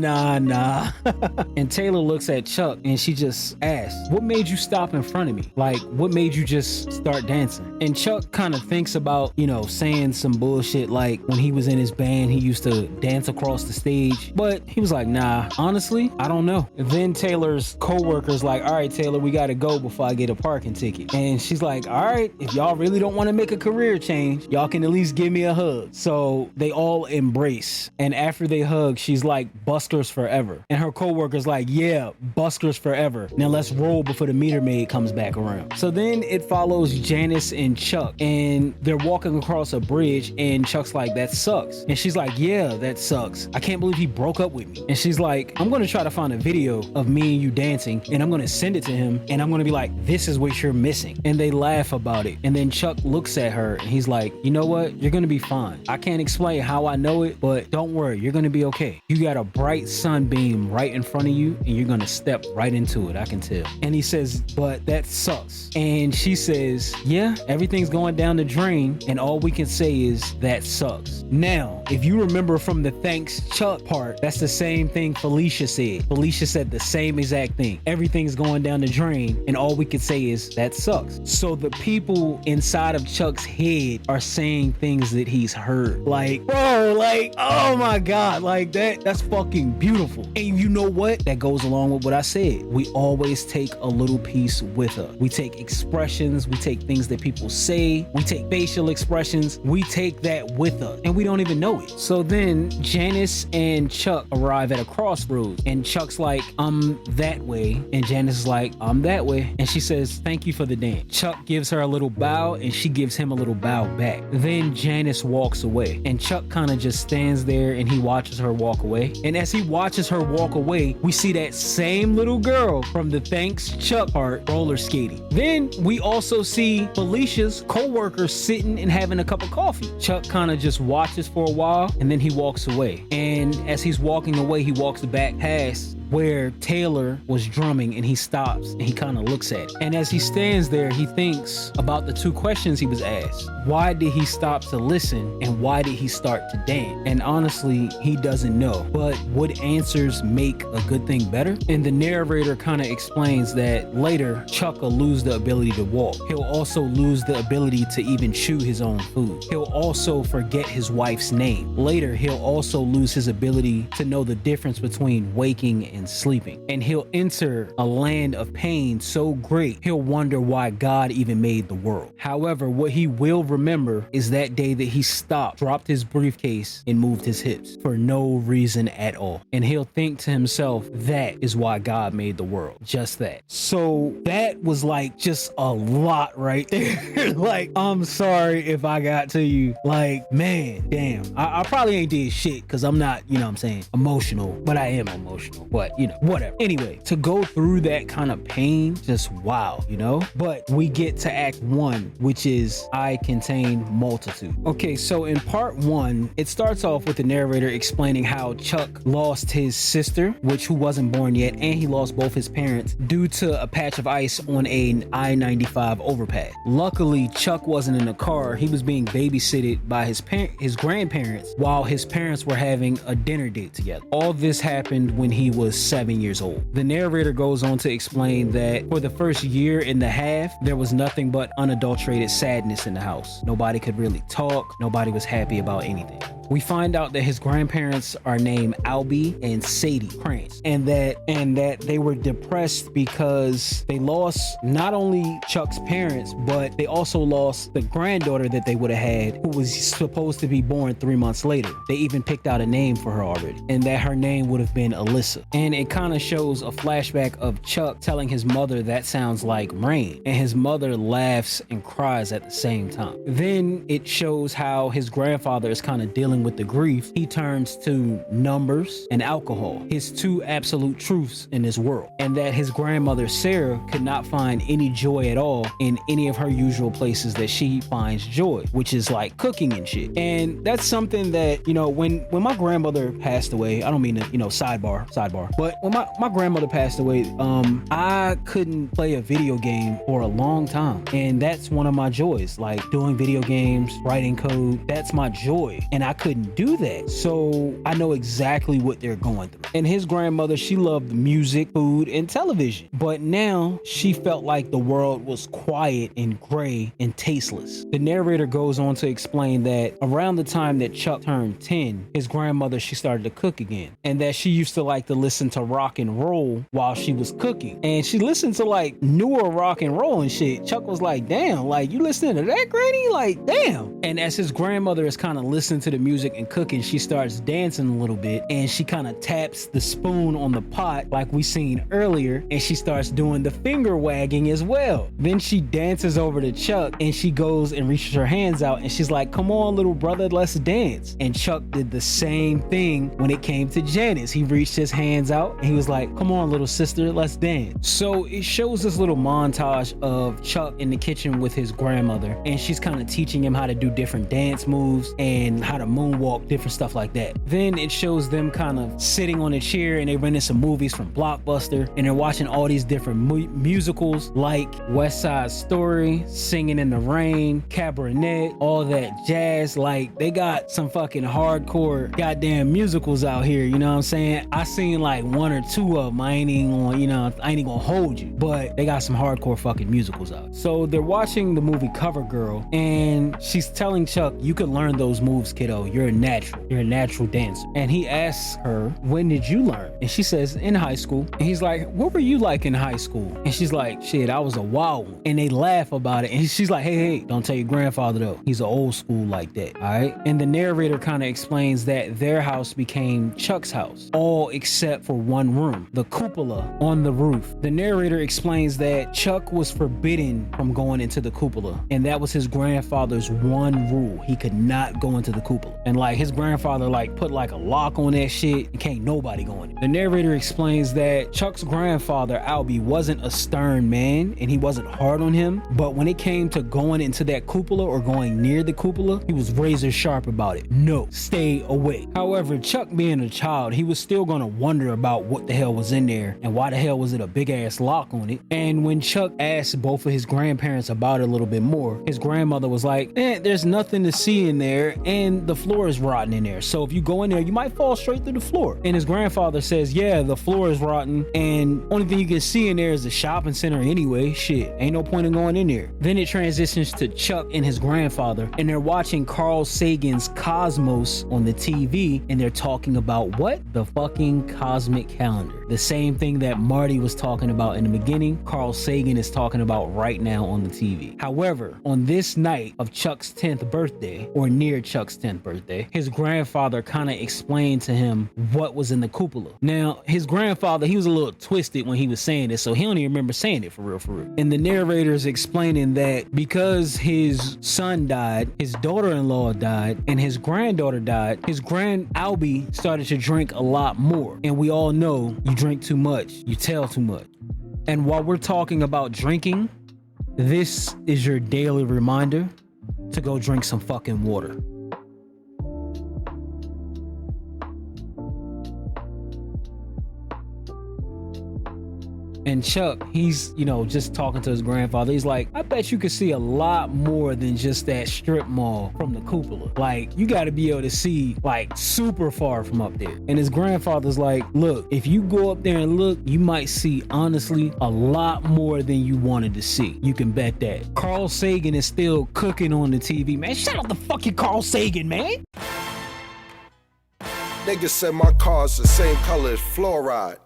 And Taylor looks at Chuck, and she just asks, what made you stop in front of me? Like, what made you just start dancing? And Chuck kind of thinks about, you know, saying some bullshit like when he was in his band, he used to dance across the stage, but he was like, nah, honestly, I don't know. And then Taylor's co-worker's like, all right, Taylor, we gotta go before I get a parking ticket. And she's like, all right, if y'all really don't want to make a career change, y'all can at least give me a hug. So they all embrace, and after they hug, she's like, Buskers forever. And her co-worker's like, yeah, Buskers forever. Now let's roll before the meter maid comes back around. So then it follows Janice and Chuck, and they're walking across a bridge, and Chuck's like, that sucks. And she's like, yeah, that sucks. I can't believe he broke up with me. And she's like, I'm gonna try to find a video of me and you dancing, and I'm gonna send it to him, and I'm gonna be like, this is what you're missing. And they laugh about it. And then Chuck looks at her and he's like, you know what? You're gonna be fine. I can't explain how I know it, but don't worry, you're gonna be okay. You got a bright sunbeam right in front of you, and you're gonna step right into it, I can tell. And he says, but that sucks. And she says, yeah, everything's going down the drain, and all we can say is that sucks. Now, if you remember from the thanks Chuck part, that's the same thing Felicia said. Felicia said the same exact thing. Everything's going down the drain, and all we can say is that sucks. So the people inside of Chuck's head are saying things that he's heard. Like, bro, like, oh my God, like that's fucking beautiful. And you know what? That goes along with what I said. We always take a little piece with us. We take expressions, we take things that people say, we take facial expressions, we take that with us, and we don't even know it. So then Janice and Chuck arrive at a crossroads, and Chuck's like, I'm that way, and Janice is like, I'm that way, and she says, thank you for the dance. Chuck gives her a little bow, and she gives him a little bow back. Then Janice walks away, and Chuck kind of just stands there and he watches her walk away. And as he watches her walk away, we see that same little girl from the thanks Chuck part roller skating. Then we also see Felicia's co-worker sitting and having a cup of coffee. Chuck kind of just watches for a while, and then he walks away. And as he's walking away, he walks back past where Taylor was drumming, and he stops and he kind of looks at it. And as he stands there, he thinks about the two questions he was asked. Why did he stop to listen, and why did he start to dance? And honestly, he doesn't know. But would answers make a good thing better? And the narrator kind of explains that later, Chuck will lose the ability to walk. He'll also lose the ability to even chew his own food. He'll also forget his wife's name. Later, he'll also lose his ability to know the difference between waking and sleeping. And he'll enter a land of pain so great, he'll wonder why God even made the world. However, what he will remember is that day that he stopped, dropped his briefcase, and moved his hips for no reason at all. And he'll think to himself, that is why God made the world. Just that. So that was like just a lot right there. Like, I'm sorry if I got to you. Like, man, damn. I probably ain't did shit because I'm not, you know what I'm saying, emotional, but I am emotional. But, you know, whatever. Anyway, to go through that kind of pain, just wow, you know? But we get to act one, which is I contain multitude. Okay, so in part one, it starts off with the narrator explaining how Chuck lost his sister, who wasn't born yet, and he lost both his parents due to a patch of ice on an I-95 overpass. Luckily, Chuck wasn't in the car. He was being babysitted by his grandparents while his parents were having a dinner date together. All this happened when he was 7 years old. The narrator goes on to explain that for the first year and a half, there was nothing but unadulterated sadness in the house. Nobody could really talk. Nobody was happy about anything. We find out that his grandparents are named Albie and Sadie Krantz, and that they were depressed because they lost not only Chuck's parents, but they also lost the granddaughter that they would have had, who was supposed to be born 3 months later. They even picked out a name for her already, and that her name would have been Alyssa. And it kind of shows a flashback of Chuck telling his mother that sounds like rain, and his mother laughs and cries at the same time. Then it shows how his grandfather is kind of dealing with the grief. He turns to numbers and alcohol, his two absolute truths in this world, and that his grandmother Sarah could not find any joy at all in any of her usual places that she finds joy, which is like cooking and shit. And that's something that, you know, when my grandmother passed away, I don't mean to, you know, sidebar, but when my grandmother passed away, I couldn't play a video game for a long time, and that's one of my joys, like doing video games, writing code. That's my joy, and I couldn't do that. So I know exactly what they're going through. And his grandmother, she loved music, food, and television, but now she felt like the world was quiet and gray and tasteless. The narrator goes on to explain that around the time that Chuck turned 10, his grandmother, she started to cook again, and that she used to like to listen to rock and roll while she was cooking, and she listened to like newer rock and roll and shit. Chuck was like, damn, like you listening to that, granny? Like, damn. And as his grandmother is kind of listening to the music music and cooking, she starts dancing a little bit, and she kind of taps the spoon on the pot like we seen earlier, and she starts doing the finger wagging as well. Then she dances over to Chuck, and she goes and reaches her hands out, and she's like, come on, little brother, let's dance. And Chuck did the same thing when it came to Janice. He reached his hands out, and he was like, come on, little sister, let's dance. So it shows this little montage of Chuck in the kitchen with his grandmother, and she's kind of teaching him how to do different dance moves and how to moonwalk, different stuff like that. Then it shows them kind of sitting on a chair, and they rented some movies from Blockbuster, and they're watching all these different musicals like West Side Story, Singing in the Rain, Cabaret, all that jazz. Like, they got some fucking hardcore goddamn musicals out here, you know what I'm saying? I seen like one or two of them. I ain't even gonna hold you, but they got some hardcore fucking musicals out. So they're watching the movie Cover Girl, and she's telling Chuck, you could learn those moves, kiddo. You're a natural dancer. And he asks her, when did you learn? And she says, in high school. And he's like, what were you like in high school? And she's like, shit, I was a wild one. And they laugh about it. And she's like, hey, don't tell your grandfather though. He's an old school like that. All right. And the narrator kind of explains that their house became Chuck's house, all except for one room, the cupola on the roof. The narrator explains that Chuck was forbidden from going into the cupola, and that was his grandfather's one rule. He could not go into the cupola. And like his grandfather like put like a lock on that shit, and can't nobody go in it. The narrator explains that Chuck's grandfather, Albie, wasn't a stern man, and he wasn't hard on him, but when it came to going into that cupola or going near the cupola, he was razor sharp about it. No, stay away. However, Chuck being a child, he was still gonna wonder about what the hell was in there and why the hell was it a big ass lock on it. And when Chuck asked both of his grandparents about it a little bit more, his grandmother was like, there's nothing to see in there, and the floor is rotten in there, so if you go in there you might fall straight through the floor. And his grandfather says, yeah, the floor is rotten, and only thing you can see in there is the shopping center anyway. Shit, ain't no point in going in there. Then it transitions to Chuck and his grandfather, and they're watching Carl Sagan's Cosmos on the TV, and they're talking about what? The fucking cosmic calendar. The same thing that Marty was talking about in the beginning, Carl Sagan is talking about right now on the TV. However, on this night of Chuck's 10th birthday, or near Chuck's 10th birthday, his grandfather kind of explained to him what was in the cupola. Now, his grandfather, he was a little twisted when he was saying this, so he don't even remember saying it for real. And the narrator is explaining that because his son died, his daughter-in-law died, and his granddaughter died, his Albie started to drink a lot more. And we all know, you drink too much, you tell too much. And while we're talking about drinking, this is your daily reminder to go drink some fucking water. And Chuck, he's, just talking to his grandfather. He's like, I bet you could see a lot more than just that strip mall from the cupola. Like, you got to be able to see like super far from up there. And his grandfather's like, look, if you go up there and look, you might see, honestly, a lot more than you wanted to see. You can bet that. Carl Sagan is still cooking on the TV. Man, shut up the fucking Carl Sagan, man. Niggas said my car's the same color as fluoride.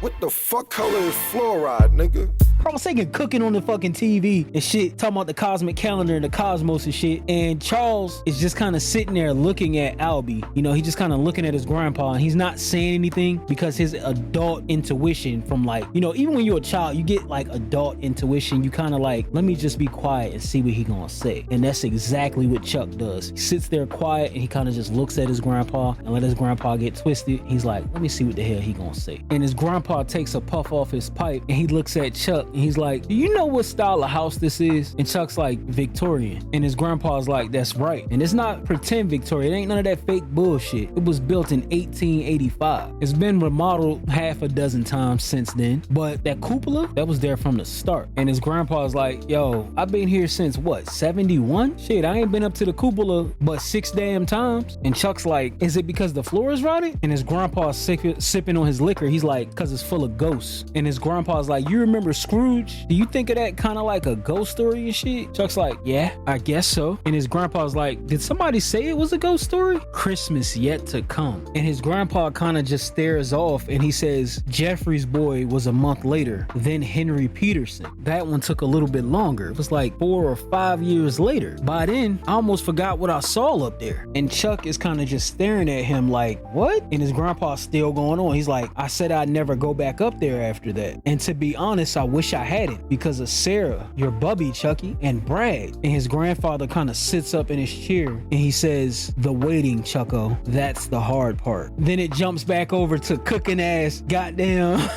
What the fuck color is fluoride, nigga? Carl Sagan cooking on the fucking TV and shit, talking about the cosmic calendar and the cosmos and shit. And Charles is just kind of sitting there looking at Albie. He's just kind of looking at his grandpa, and he's not saying anything because his adult intuition from like, even when you're a child, you get like adult intuition. You kind of like, let me just be quiet and see what he gonna say. And that's exactly what Chuck does. He sits there quiet and he kind of just looks at his grandpa and let his grandpa get twisted. He's like, let me see what the hell he gonna say. And his grandpa takes a puff off his pipe and he looks at Chuck and he's like, do you know what style of house this is? And Chuck's like, Victorian. And his grandpa's like, that's right. And it's not pretend Victorian. It ain't none of that fake bullshit. It was built in 1885. It's been remodeled half a dozen times since then. But that cupola, that was there from the start. And his grandpa's like, yo, I've been here since what, 71? Shit, I ain't been up to the cupola but 6 damn times. And Chuck's like, is it because the floor is rotted? And his grandpa's sipping on his liquor. He's like, cause it's full of ghosts. And his grandpa's like, you remember Scrooge? Scrooge, do you think of that kind of like a ghost story and shit? Chuck's like, yeah, I guess so. And his grandpa's like, did somebody say it was a ghost story? Christmas yet to come. And his grandpa kind of just stares off and he says, Jeffrey's boy was a month later, then Henry Peterson. That one took a little bit longer. It was like 4 or 5 years later. By then, I almost forgot what I saw up there. And Chuck is kind of just staring at him like, what? And his grandpa's still going on. He's like, I said I'd never go back up there after that. And to be honest, I wish I hadn't because of Sarah, your bubby, Chucky, and Brad. And his grandfather kind of sits up in his chair and he says, the waiting, Chucko, that's the hard part. Then it jumps back over to cooking ass, goddamn.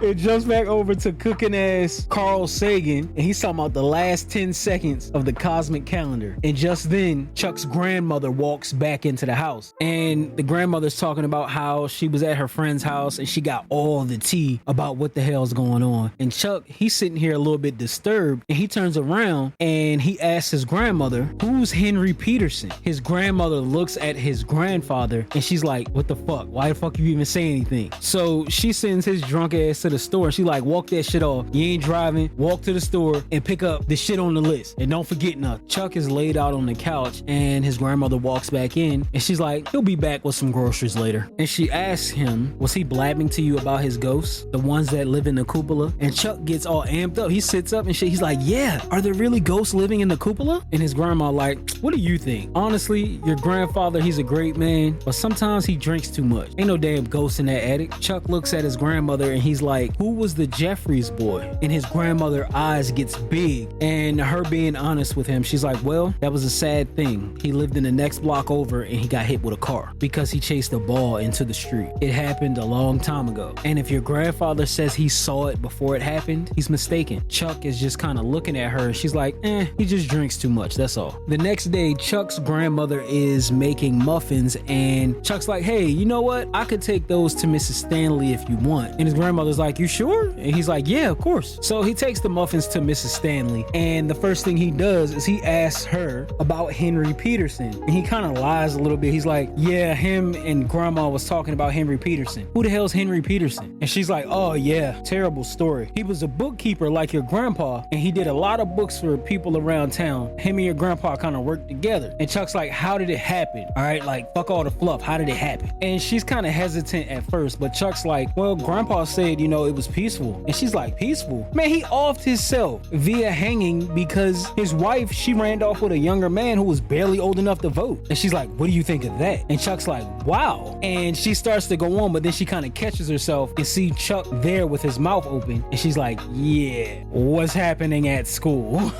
It jumps back over to cooking ass Carl Sagan, and he's talking about the last 10 seconds of the cosmic calendar. And just then, Chuck's grandmother walks back into the house, and the grandmother's talking about how she was at her friend's house and she got all the tea about what the hell's going on. And Chuck, he's sitting here a little bit disturbed, and he turns around and he asks his grandmother, who's Henry Peterson? His grandmother looks at his grandfather and she's like, what the fuck? Why the fuck you even say anything? So she sends his drunk ass to the store. She like, walk that shit off. You ain't driving. Walk to the store and pick up the shit on the list. And don't forget nothing. Chuck is laid out on the couch and his grandmother walks back in and she's like, he'll be back with some groceries later. And she asks him, was he blabbing to you about his ghosts? The ones that live in the cupola? And Chuck gets all amped up. He sits up and shit. He's like, yeah, are there really ghosts living in the cupola? And his grandma like, what do you think? Honestly, your grandfather, he's a great man, but sometimes he drinks too much. Ain't no damn ghost in that attic. Chuck looks at his grandmother and he's like, who was the Jeffries boy? And his grandmother eyes gets big, and her being honest with him, she's like, well, that was a sad thing. He lived in the next block over and he got hit with a car because he chased a ball into the street. It happened a long time ago. And if your grandfather says he saw it before it happened, he's mistaken. Chuck is just kind of looking at her and she's like, he just drinks too much, that's all. The next day, Chuck's grandmother is making muffins and Chuck's like, hey, you know what? I could take those to Mrs. Stanley if you want. And his grandmother's like, you sure? And he's like, yeah, of course. So he takes the muffins to Mrs. Stanley, and the first thing he does is he asks her about Henry Peterson. And he kind of lies a little bit. He's like, yeah, him and grandma was talking about Henry Peterson. Who the hell's Henry Peterson? And she's like, oh yeah, terrible story. He was a bookkeeper like your grandpa, and he did a lot of books for people around town. Him and your grandpa kind of worked together. And Chuck's like, how did it happen? All right, like, fuck all the fluff. How did it happen? And she's kind of hesitant at first, but Chuck's like, well, grandpa said, you know, it was peaceful. And she's like, peaceful? Man, he offed himself via hanging because his wife, she ran off with a younger man who was barely old enough to vote. And she's like, what do you think of that? And Chuck's like, wow. And she starts to go on, but then she kind of catches herself and see Chuck there with his mouth open. And she's like, yeah, what's happening at school?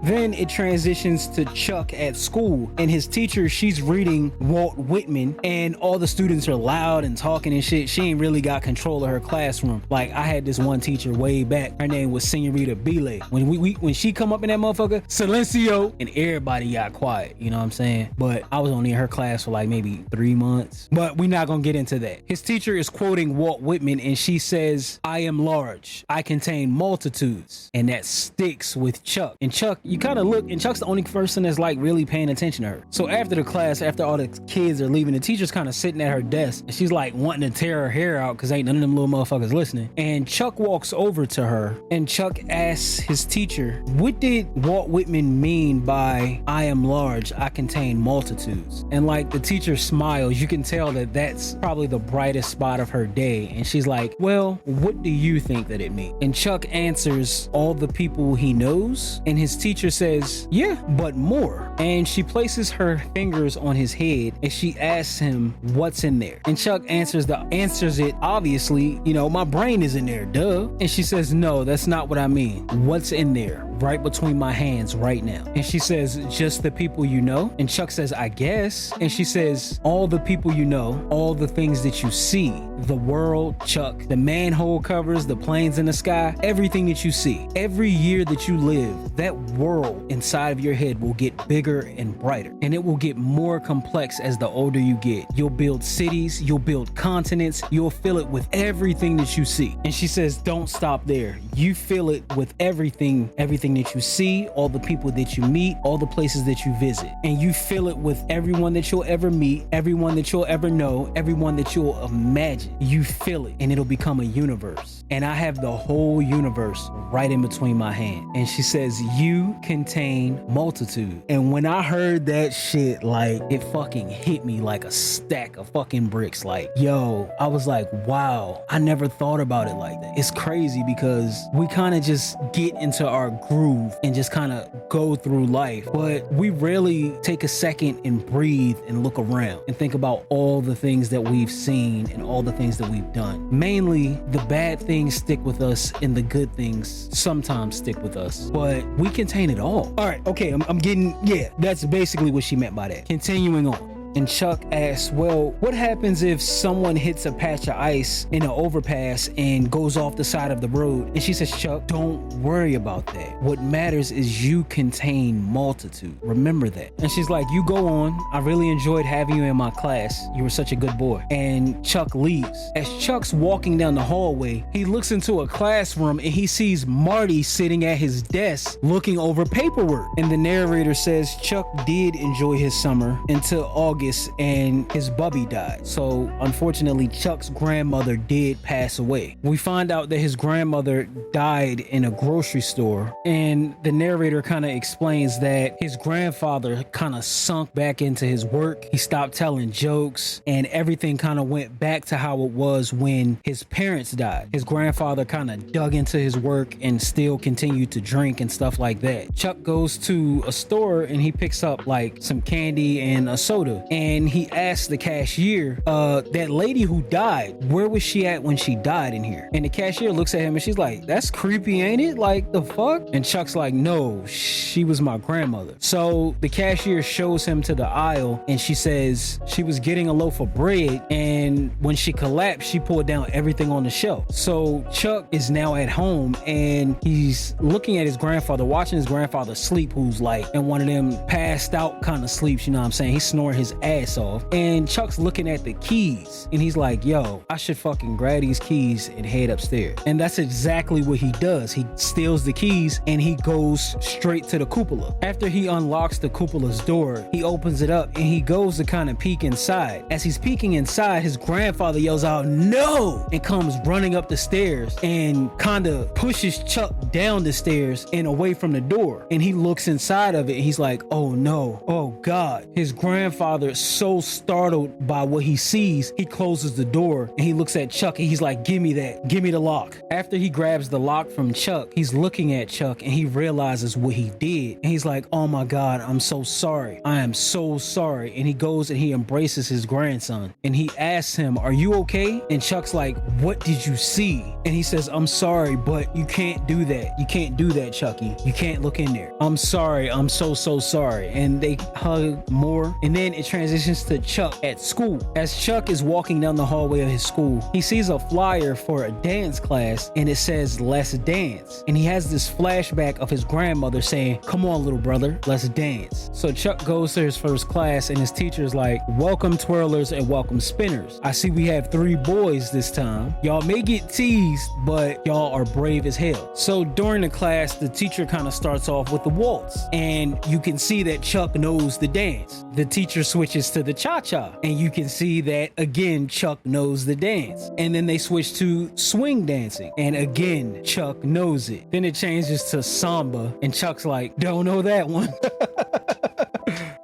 Then it transitions to Chuck at school, and his teacher, she's reading Walt Whitman, and all the students are loud and talking and shit. She ain't really got control of her classroom. Like, I had this one teacher way back. Her name was Senorita Bile. When she come up in that motherfucker, silencio, and everybody got quiet. You know what I'm saying? But I was only in her class for like maybe 3 months. But we're not gonna get into that. His teacher is quoting Walt Whitman, and she says, I am large. I contain multitudes. And that sticks with Chuck. And Chuck, you kind of look, and Chuck's the only person that's like really paying attention to her. So after the class, after all the kids are leaving, the teacher's kind of sitting at her desk, and she's like wanting to tear her hair out because ain't none of them little motherfuckers listening. And Chuck walks over to her, and Chuck asks his teacher, what did Walt Whitman mean by I am large, I contain multitudes? And like the teacher smiles, you can tell that that's probably the brightest spot of her day. And she's like, well, what do you think that it means? And Chuck answers, all the people he knows. And his teacher says, yeah, but more. And she places her fingers on his head and she asks him, what's in there? And Chuck answers it obviously, you know, my brain is in there, duh. And she says, no, that's not what I mean. What's in there? Right between my hands right now. And she says, just the people you know? And Chuck says, I guess. And she says, all the people you know, all the things that you see, the world, Chuck, the manhole covers, the planes in the sky, everything that you see. Every year that you live, that world inside of your head will get bigger and brighter. And it will get more complex as the older you get. You'll build cities, you'll build continents, you'll fill it with everything that you see. And she says, don't stop there. You fill it with everything everything that you see, all the people that you meet, all the places that you visit. And you fill it with everyone that you'll ever meet, everyone that you'll ever know, everyone that you'll imagine. You fill it and it'll become a universe. And I have the whole universe right in between my hand. And she says, you contain multitude. And when I heard that shit, like, it fucking hit me like a stack of fucking bricks. Like, yo, I was like, wow, I never thought about it like that. It's crazy because we kind of just get into our groove and just kind of go through life, but we rarely take a second and breathe and look around and think about all the things that we've seen and all the things that we've done. Mainly, the bad things stick with us and the good things sometimes stick with us, but we contain it all. All right, okay, I'm getting, yeah, that's basically what she meant by that. Continuing on. And Chuck asks, well, what happens if someone hits a patch of ice in an overpass and goes off the side of the road? And she says, Chuck, don't worry about that. What matters is you contain multitude. Remember that. And she's like, you go on. I really enjoyed having you in my class. You were such a good boy. And Chuck leaves. As Chuck's walking down the hallway, he looks into a classroom and he sees Marty sitting at his desk looking over paperwork. And the narrator says Chuck did enjoy his summer until August and his bubby died. So unfortunately, Chuck's grandmother did pass away. We find out that his grandmother died in a grocery store, and the narrator kind of explains that his grandfather kind of sunk back into his work. He stopped telling jokes and everything kind of went back to how it was when his parents died. His grandfather kind of dug into his work and still continued to drink and stuff like that. Chuck goes to a store and he picks up like some candy and a soda. And he asked the cashier, that lady who died, where was she at when she died in here? And the cashier looks at him and she's like, that's creepy, ain't it? Like, the fuck? And Chuck's like, no, she was my grandmother. So the cashier shows him to the aisle and she says she was getting a loaf of bread, and when she collapsed, she pulled down everything on the shelf. So Chuck is now at home and he's looking at his grandfather, watching his grandfather sleep, who's like in one of them passed out kind of sleeps, you know what I'm saying? He's snoring his ass off, and Chuck's looking at the keys and he's like, yo, I should fucking grab these keys and head upstairs. And that's exactly what he does. He steals the keys and he goes straight to the cupola. After he unlocks the cupola's door, he opens it up and he goes to kind of peek inside. As he's peeking inside, his grandfather yells out, no, and comes running up the stairs and kind of pushes Chuck down the stairs and away from the door. And he looks inside of it and he's like, oh no, oh God. His grandfather, so startled by what he sees, he closes the door and he looks at Chuck and he's like, give me that, give me the lock. After he grabs the lock from Chuck, he's looking at Chuck and he realizes what he did. And he's like, oh my God, I'm so sorry. I am so sorry. And he goes and he embraces his grandson and he asks him, are you okay? And Chuck's like, what did you see? And he says, I'm sorry, but you can't do that. You can't do that, Chucky. You can't look in there. I'm sorry. I'm so sorry. And they hug more. And then it transitions to Chuck at school. As Chuck is walking down the hallway of his school, he sees a flyer for a dance class and it says, let's dance. And he has this flashback of his grandmother saying, come on, little brother, let's dance. So Chuck goes to his first class and his teacher's like, welcome twirlers and welcome spinners. I see we have 3 boys this time. Y'all may get teased, but y'all are brave as hell. So during the class, the teacher kind of starts off with the waltz and you can see that Chuck knows the dance. The teacher switches to the cha-cha and you can see that again Chuck knows the dance. And then they switch to swing dancing and again Chuck knows it. Then it changes to samba and Chuck's like, don't know that one.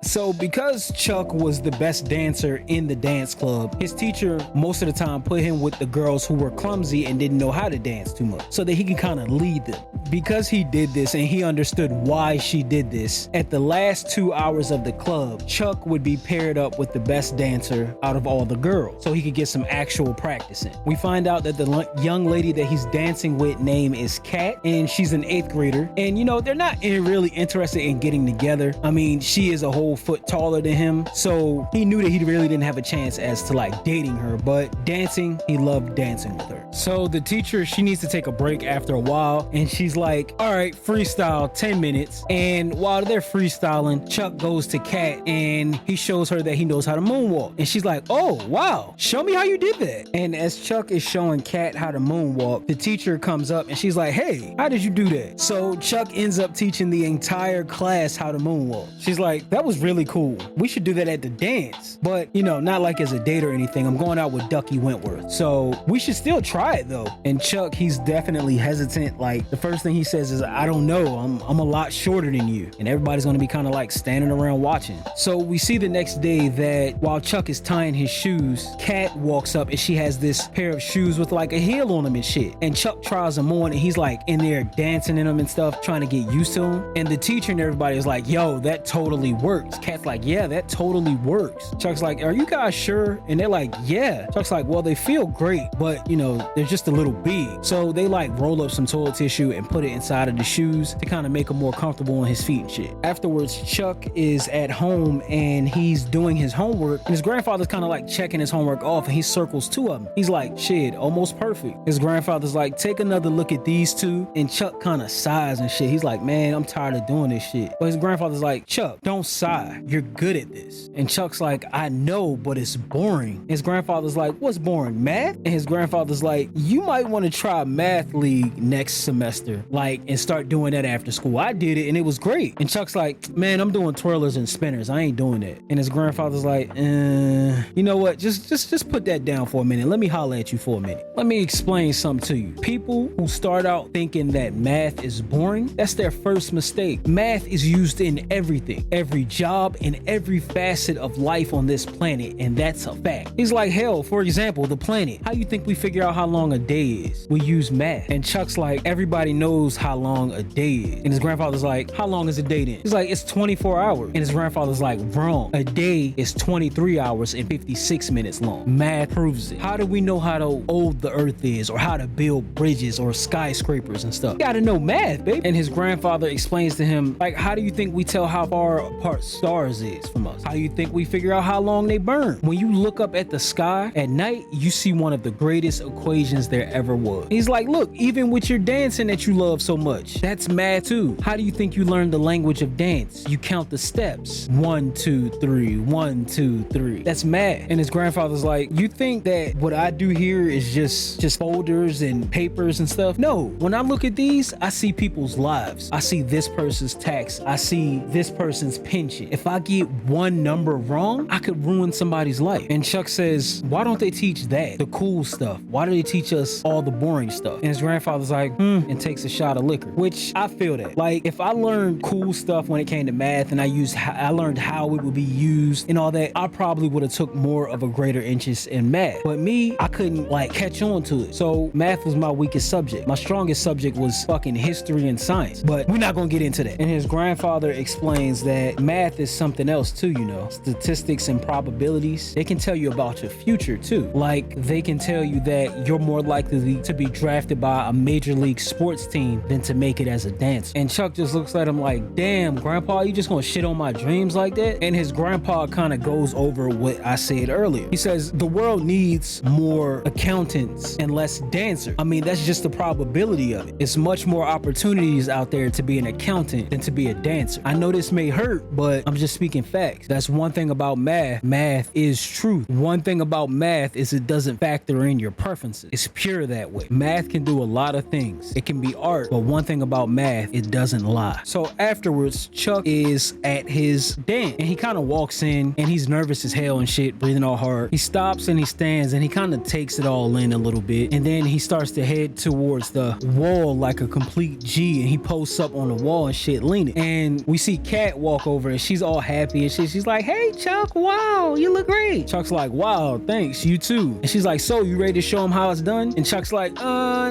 So because Chuck was the best dancer in the dance club, his teacher most of the time put him with the girls who were clumsy and didn't know how to dance too much so that he could kind of lead them. Because he did this and he understood why she did this, at the last 2 hours of the club, Chuck would be paired up with the best dancer out of all the girls so he could get some actual practice in. We find out that the young lady that he's dancing with name is Kat and she's an 8th grader, and you know, they're not really interested in getting together. I mean, she is a whole foot taller than him, so he knew that he really didn't have a chance as to like dating her, but dancing, he loved dancing with her. So the teacher, she needs to take a break after a while, and she's like, all right, freestyle 10 minutes. And while they're freestyling, Chuck goes to Kat and he shows her that he knows how to moonwalk. And she's like, oh, wow, show me how you did that. And as Chuck is showing Kat how to moonwalk, the teacher comes up and she's like, hey, how did you do that? So Chuck ends up teaching the entire class how to moonwalk. She's like, that was really cool. We should do that at the dance. But, you know, not like as a date or anything. I'm going out with Ducky Wentworth. So we should still try it though. And Chuck, he's definitely hesitant. Like the first thing he says is, I don't know. I'm a lot shorter than you. And everybody's going to be kind of like standing around watching. So we see the next day that while Chuck is tying his shoes, Kat walks up and she has this pair of shoes with like a heel on them and shit. And Chuck tries them on and he's like in there dancing in them and stuff, trying to get used to them. And the teacher and everybody is like, yo, that totally works. Kat's like, yeah, that totally works. Chuck's like, are you guys sure? And they're like, yeah. Chuck's like, well, they feel great, but you know, they're just a little big. So they like roll up some toilet tissue and put it inside of the shoes to kind of make him more comfortable on his feet and shit. Afterwards, Chuck is at home and he's doing his homework, and his grandfather's kind of like checking his homework off, and he circles two of them. He's like, shit, almost perfect. His grandfather's like, take another look at these two, and Chuck kind of sighs and shit. He's like, man, I'm tired of doing this shit. But his grandfather's like, Chuck, don't sigh. You're good at this. And Chuck's like, I know, but it's boring. His grandfather's like, what's boring, math? And his grandfather's like, you might want to try math league next semester, like, and start doing that after school. I did it and it was great. And Chuck's like, man, I'm doing twirlers and spinners. I ain't doing that. And his grandfather's like, you know what? Just put that down for a minute. Let me holler at you for a minute. Let me explain something to you. People who start out thinking that math is boring, that's their first mistake. Math is used in everything, every job, and every facet of life on this planet, and that's a fact. He's like, hell, for example, the planet. How you think we figure out how long a day is? We use math. And Chuck's like, everybody knows how long a day is. And his grandfather's like, how long is a day then? He's like, it's 24 hours. And his grandfather's like, wrong. A day is 23 hours and 56 minutes long. Math proves it. How do we know how old the earth is, or how to build bridges or skyscrapers and stuff? You gotta know math, baby. And his grandfather explains to him, like, how do you think we tell how far apart stars is from us? How do you think we figure out how long they burn? When you look up at the sky at night, you see one of the greatest equations there ever was. He's like, look, even with your dancing that you love so much, that's math too. How do you think you learn the language of dance? You count the steps. 1, 2, 3, 1, 2, 3. That's math. And his grandfather's like, you think that what I do here is just folders and papers and stuff? No, when I look at these, I see people's lives. I see this person's tax. I see this person's pension. If I get one number wrong, I could ruin somebody's life. And Chuck says, why don't they teach that? The cool stuff. Why do they teach us all the boring stuff? And his grandfather's like, and takes a shot of liquor, which I feel that. Like, if I learned cool stuff when it came to math and I learned how it would be used and all that, I probably would have took more of a greater interest in math. But me, I couldn't like catch on to it. So math was my weakest subject. My strongest subject was fucking history and science. But we're not gonna get into that. And his grandfather explains that math is something else too, you know. Statistics and probabilities, they can tell you about your future too. Like, they can tell you that you're more likely to be drafted by a major league sports team than to make it as a dancer. And Chuck just looks at him like, damn, grandpa, you just gonna shit on my dreams like that? And his grandpa kind of goes over what I said earlier. He says, the world needs more accountants and less dancers. I mean, that's just the probability of it. It's much more opportunities out there to be an accountant than to be a dancer. I know this may hurt, but I'm just speaking facts. That's one thing about math. Math is truth. One thing about math is it doesn't factor in your preferences. It's pure that way. Math can do a lot of things. It can be art, but one thing about math, it doesn't lie. So afterwards, Chuck is at his dance and he kind of walks in and he's nervous as hell and shit, breathing all hard. He stops and he stands and he kind of takes it all in a little bit, and then he starts to head towards the wall like a complete G, and he posts up on the wall and shit, leaning. And we see Kat walk over and she's all happy and shit. She's like, hey Chuck, wow, you look great. Chuck's like, wow, thanks, you too. And she's like, so you ready to show him how it's done? And Chuck's like, nah,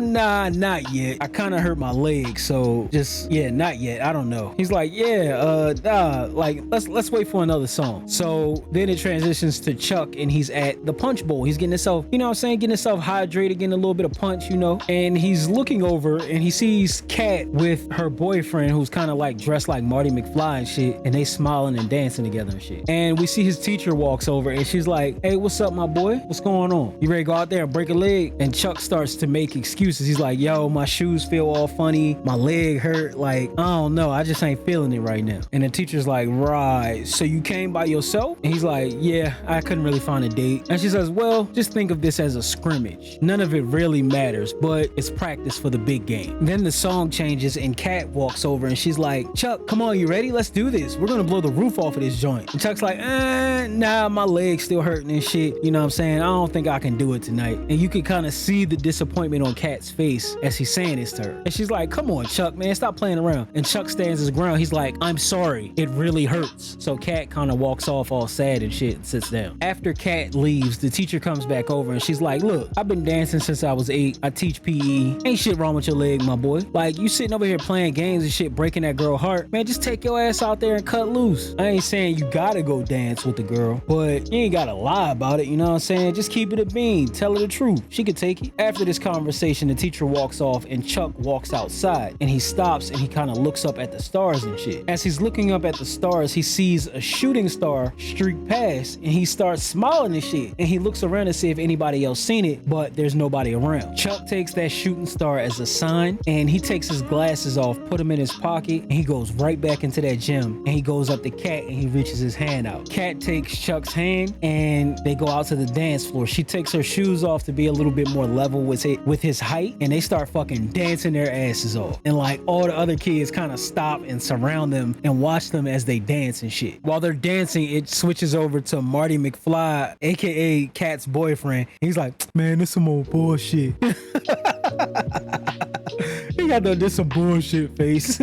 not yet. I kind of hurt my leg, so just, yeah, not yet. I don't know. He's like, yeah, like let's wait for another song. So then it transitions to Chuck and he's at the punch bowl. He's getting himself, you know what I'm saying, getting himself hydrated, getting a little bit of punch, you know. And he's looking over and he sees Kat with her boyfriend, who's kind of like dressed like Marty McFly and shit, and they smile smiling and dancing together and shit. And we see his teacher walks over and she's like, hey, what's up, my boy? What's going on? You ready to go out there and break a leg? And Chuck starts to make excuses. He's like, yo, my shoes feel all funny. My leg hurt. Like, I don't know. I just ain't feeling it right now. And the teacher's like, right. So you came by yourself? And he's like, yeah, I couldn't really find a date. And she says, well, just think of this as a scrimmage. None of it really matters, but it's practice for the big game. Then the song changes and Kat walks over and she's like, Chuck, come on, you ready? Let's do this. We're gonna blow the roof off of this joint. And Chuck's like, nah, my leg's still hurting and shit. You know what I'm saying? I don't think I can do it tonight. And you can kind of see the disappointment on Kat's face as he's saying this to her. And she's like, come on, Chuck, man, stop playing around. And Chuck stands his ground. He's like, I'm sorry. It really hurts. So Kat kind of walks off all sad and shit and sits down. After Kat leaves, the teacher comes back over and she's like, look, I've been dancing since I was 8. I teach PE. Ain't shit wrong with your leg, my boy. Like, you sitting over here playing games and shit, breaking that girl heart. Man, just take your ass out there and cut loose. I ain't saying you gotta go dance with the girl, but you ain't gotta lie about it, you know what I'm saying? Just keep it a bean. Tell her the truth. She could take it. After this conversation, the teacher walks off and Chuck walks outside and he stops and he kind of looks up at the stars and shit. As he's looking up at the stars, he sees a shooting star streak past and he starts smiling and shit. And he looks around to see if anybody else seen it, but there's nobody around. Chuck takes that shooting star as a sign and he takes his glasses off, put them in his pocket, and he goes right back into that gym and he goes up to Kat and he reaches his hand out. Kat takes Chuck's hand and they go out to the dance floor. She takes her shoes off to be a little bit more level with his height and they start fucking dancing their asses off. And like all the other kids kind of stop and surround them and watch them as they dance and shit. While they're dancing, it switches over to Marty McFly, aka Kat's boyfriend. He's like, man, this some old bullshit. He got this some bullshit face.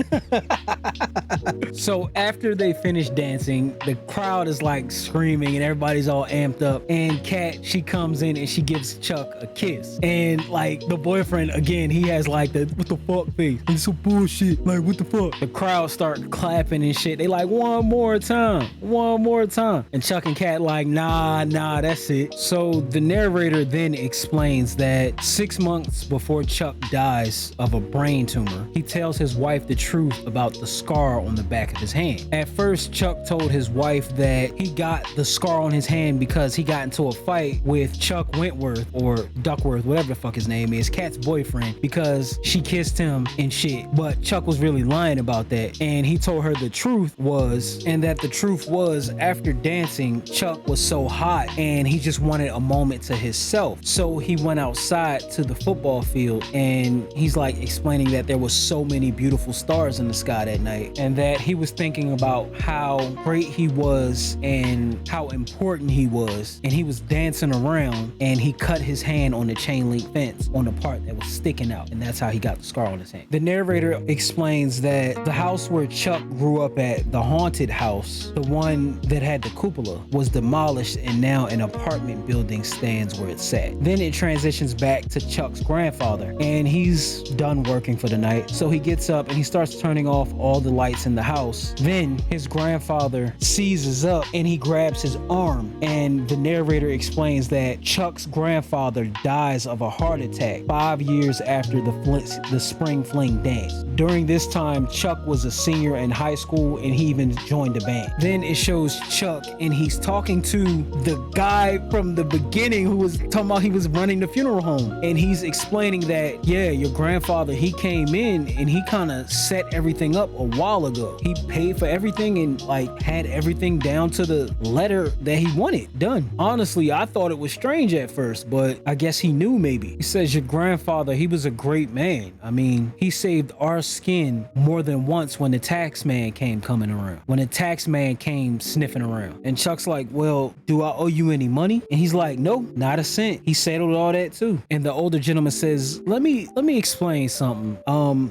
So after they finish dancing, the crowd is like screaming and everybody's all amped up. And Kat, she comes in and she gives Chuck a kiss. And like the boyfriend, again, he has like the what the fuck face. It's some bullshit. Like, what the fuck? The crowd start clapping and shit. They like, one more time. And Chuck and Kat like, nah, that's it. So the narrator then explains that 6 months before Chuck dies of a brain tumor, he tells his wife the truth about the scar on the back of his hand. At first, Chuck told his wife that he got the scar on his hand because he got into a fight with Chuck Wentworth or Duckworth, whatever the fuck his name is, Kat's boyfriend, because she kissed him and shit. But Chuck was really lying about that. And he told her the truth was, and that the truth was after dancing, Chuck was so hot and he just wanted a moment to himself. So he went outside to the football field and he's like explaining that there was so many beautiful stars in the sky that night and that he was thinking about how great he was and how important he was, and he was dancing around and he cut his hand on the chain link fence on the part that was sticking out, and that's how he got the scar on his hand. The narrator explains that the house where Chuck grew up at, the haunted house, the one that had the cupola, was demolished and now an apartment building stands where it sat. Then it transitions back to Chuck's grandfather and he's done working for the night, so he gets up and he starts turning off all the lights in the house. Then his grandfather seizes up and he grabs his arm, and the narrator explains that Chuck's grandfather dies of a heart attack 5 years after the spring fling dance. During this time, Chuck was a senior in high school and he even joined a band. Then it shows Chuck and he's talking to the guy from the beginning who was talking about he was running the funeral home, and he's explaining that, yeah, your grandfather, he came in and he kind of set everything up a while ago. He paid for everything and like had everything down to the letter that he wanted done. Honestly, I thought it was strange at first, but I guess he knew maybe. He says your grandfather, he was a great man. I mean, he saved our skin more than once when the tax man came coming around. When the tax man came sniffing around. And Chuck's like, well, do I owe you any money? And he's like, no, not a cent. He settled all that too. And the older gentleman says, let me explain something.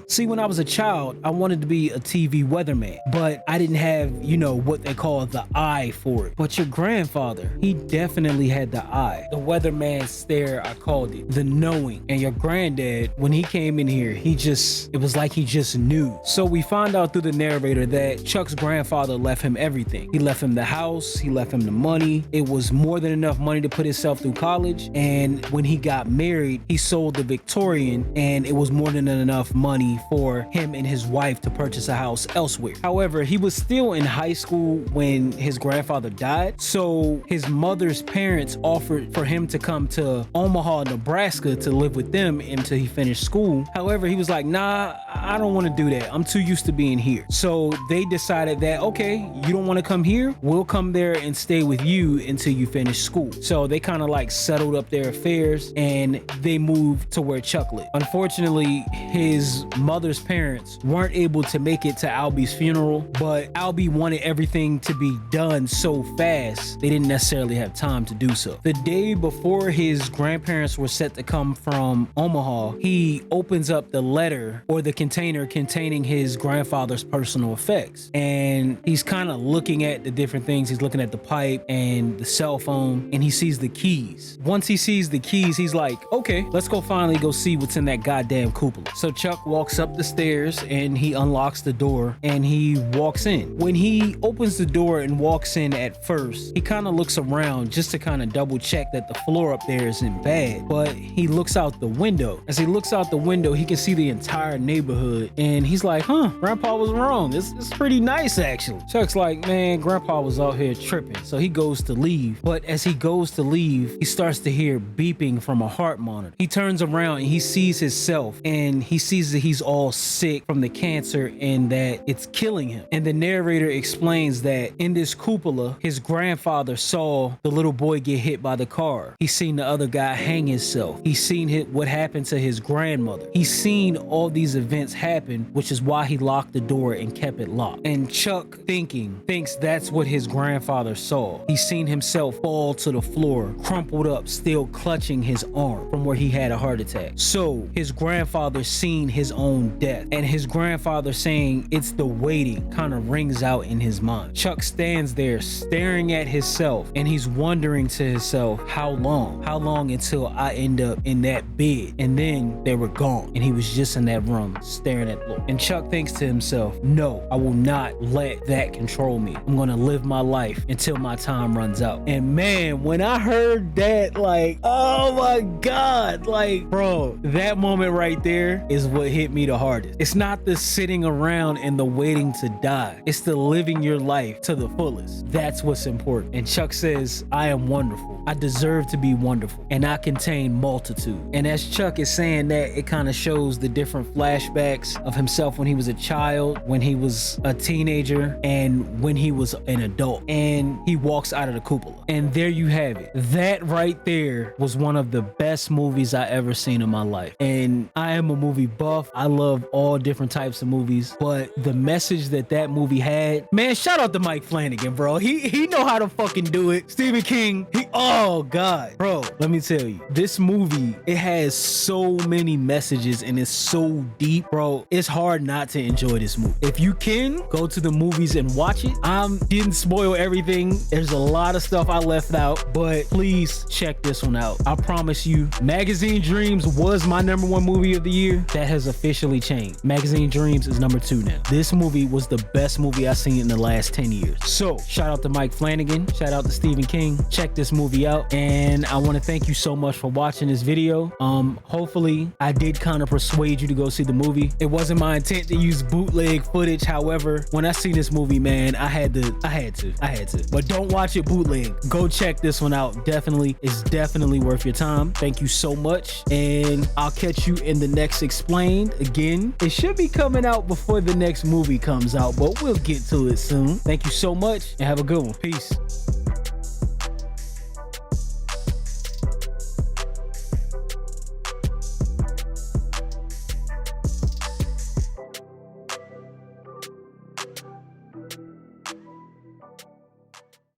See, when I was a child, I wanted to be a TV weatherman, but I didn't have, you know, what they call the eye for it. But your grandfather, he definitely had the eye. The weatherman stare, I called it. The knowing. And your granddad, when he came in here, it was like he just knew. So we find out through the narrator that Chuck's grandfather left him everything. He left him the house, he left him the money. It was more than enough money to put himself through college. And when he got married, he sold the Victorian and it was more than enough enough money for him and his wife to purchase a house elsewhere. However, he was still in high school when his grandfather died, so his mother's parents offered for him to come to Omaha, Nebraska to live with them until he finished school. However, he was like, nah, I don't want to do that. I'm too used to being here. So they decided that, okay, you don't want to come here? We'll come there and stay with you until you finish school. So they kind of like settled up their affairs and they moved to where Chuck lived. Unfortunately, his mother's parents weren't able to make it to Albie's funeral, but Albie wanted everything to be done so fast, they didn't necessarily have time to do so. The day before his grandparents were set to come from Omaha, he opens up the letter or the container containing his grandfather's personal effects. And he's kind of looking at the different things. He's looking at the pipe and the cell phone, and he sees the keys. Once he sees the keys, he's like, okay, let's go finally go see what's in that goddamn cupola. So Chuck walks up the stairs and he unlocks the door and he walks in. When he opens the door and walks in at first, he kind of looks around just to kind of double check that the floor up there isn't bad, but he looks out the window. As he looks out the window, he can see the entire neighborhood and he's like, grandpa was wrong. It's pretty nice actually. Chuck's like, man, grandpa was out here tripping. So he goes to leave, but as he goes to leave, he starts to hear beeping from a heart monitor. He turns around and he sees himself and he sees that he's all sick from the cancer and that it's killing him. And the narrator explains that in this cupola, his grandfather saw the little boy get hit by the car. He's seen the other guy hang himself. He's seen what happened to his grandmother. He's seen all these events happen, which is why he locked the door and kept it locked. And Chuck thinks that's what his grandfather saw. He's seen himself fall to the floor, crumpled up, still clutching his arm from where he had a heart attack. So his grandfather seen his own death, and his grandfather saying it's the waiting kind of rings out in his mind. Chuck stands there staring at himself and he's wondering to himself, how long until I end up in that bed? And then they were gone and he was just in that room staring at the floor. And Chuck thinks to himself, no, I will not let that control me. I'm gonna live my life until my time runs out. And man, when I heard that, like, oh my God, like, bro, that moment right there is what hit me the hardest. It's not the sitting around and the waiting to die. It's the living your life to the fullest. That's what's important. And Chuck says, I am wonderful. I deserve to be wonderful. And I contain multitude. And as Chuck is saying that, it kind of shows the different flashbacks of himself when he was a child, when he was a teenager, and when he was an adult. And he walks out of the cupola. And there you have it. That right there was one of the best movies I ever seen in my life. And I am a movie buff. I love all different types of movies, but the message that movie had, man, shout out to Mike Flanagan, bro. He know how to fucking do it. Stephen King, oh God, bro, let me tell you, this movie, it has so many messages and it's so deep, bro. It's hard not to enjoy this movie. If you can, go to the movies and watch it. I didn't spoil everything. There's a lot of stuff I left out, but please check this one out. I promise you, Magazine Dreams was my #1 movie of the year. That has officially changed. Magazine Dreams is #2 now. This movie was the best movie I've seen in the last 10 years. So shout out to Mike Flanagan. Shout out to Stephen King. Check this movie out. And I want to thank you so much for watching this video. Hopefully I did kind of persuade you to go see the movie. It wasn't my intent to use bootleg footage. However, when I see this movie, man, I had to. But don't watch it bootleg. Go check this one out. It's definitely worth your time. Thank you so much. And I'll catch you in the next Explained. Again, it should be coming out before the next movie comes out, but we'll get to it soon. Thank you so much and have a good one. Peace.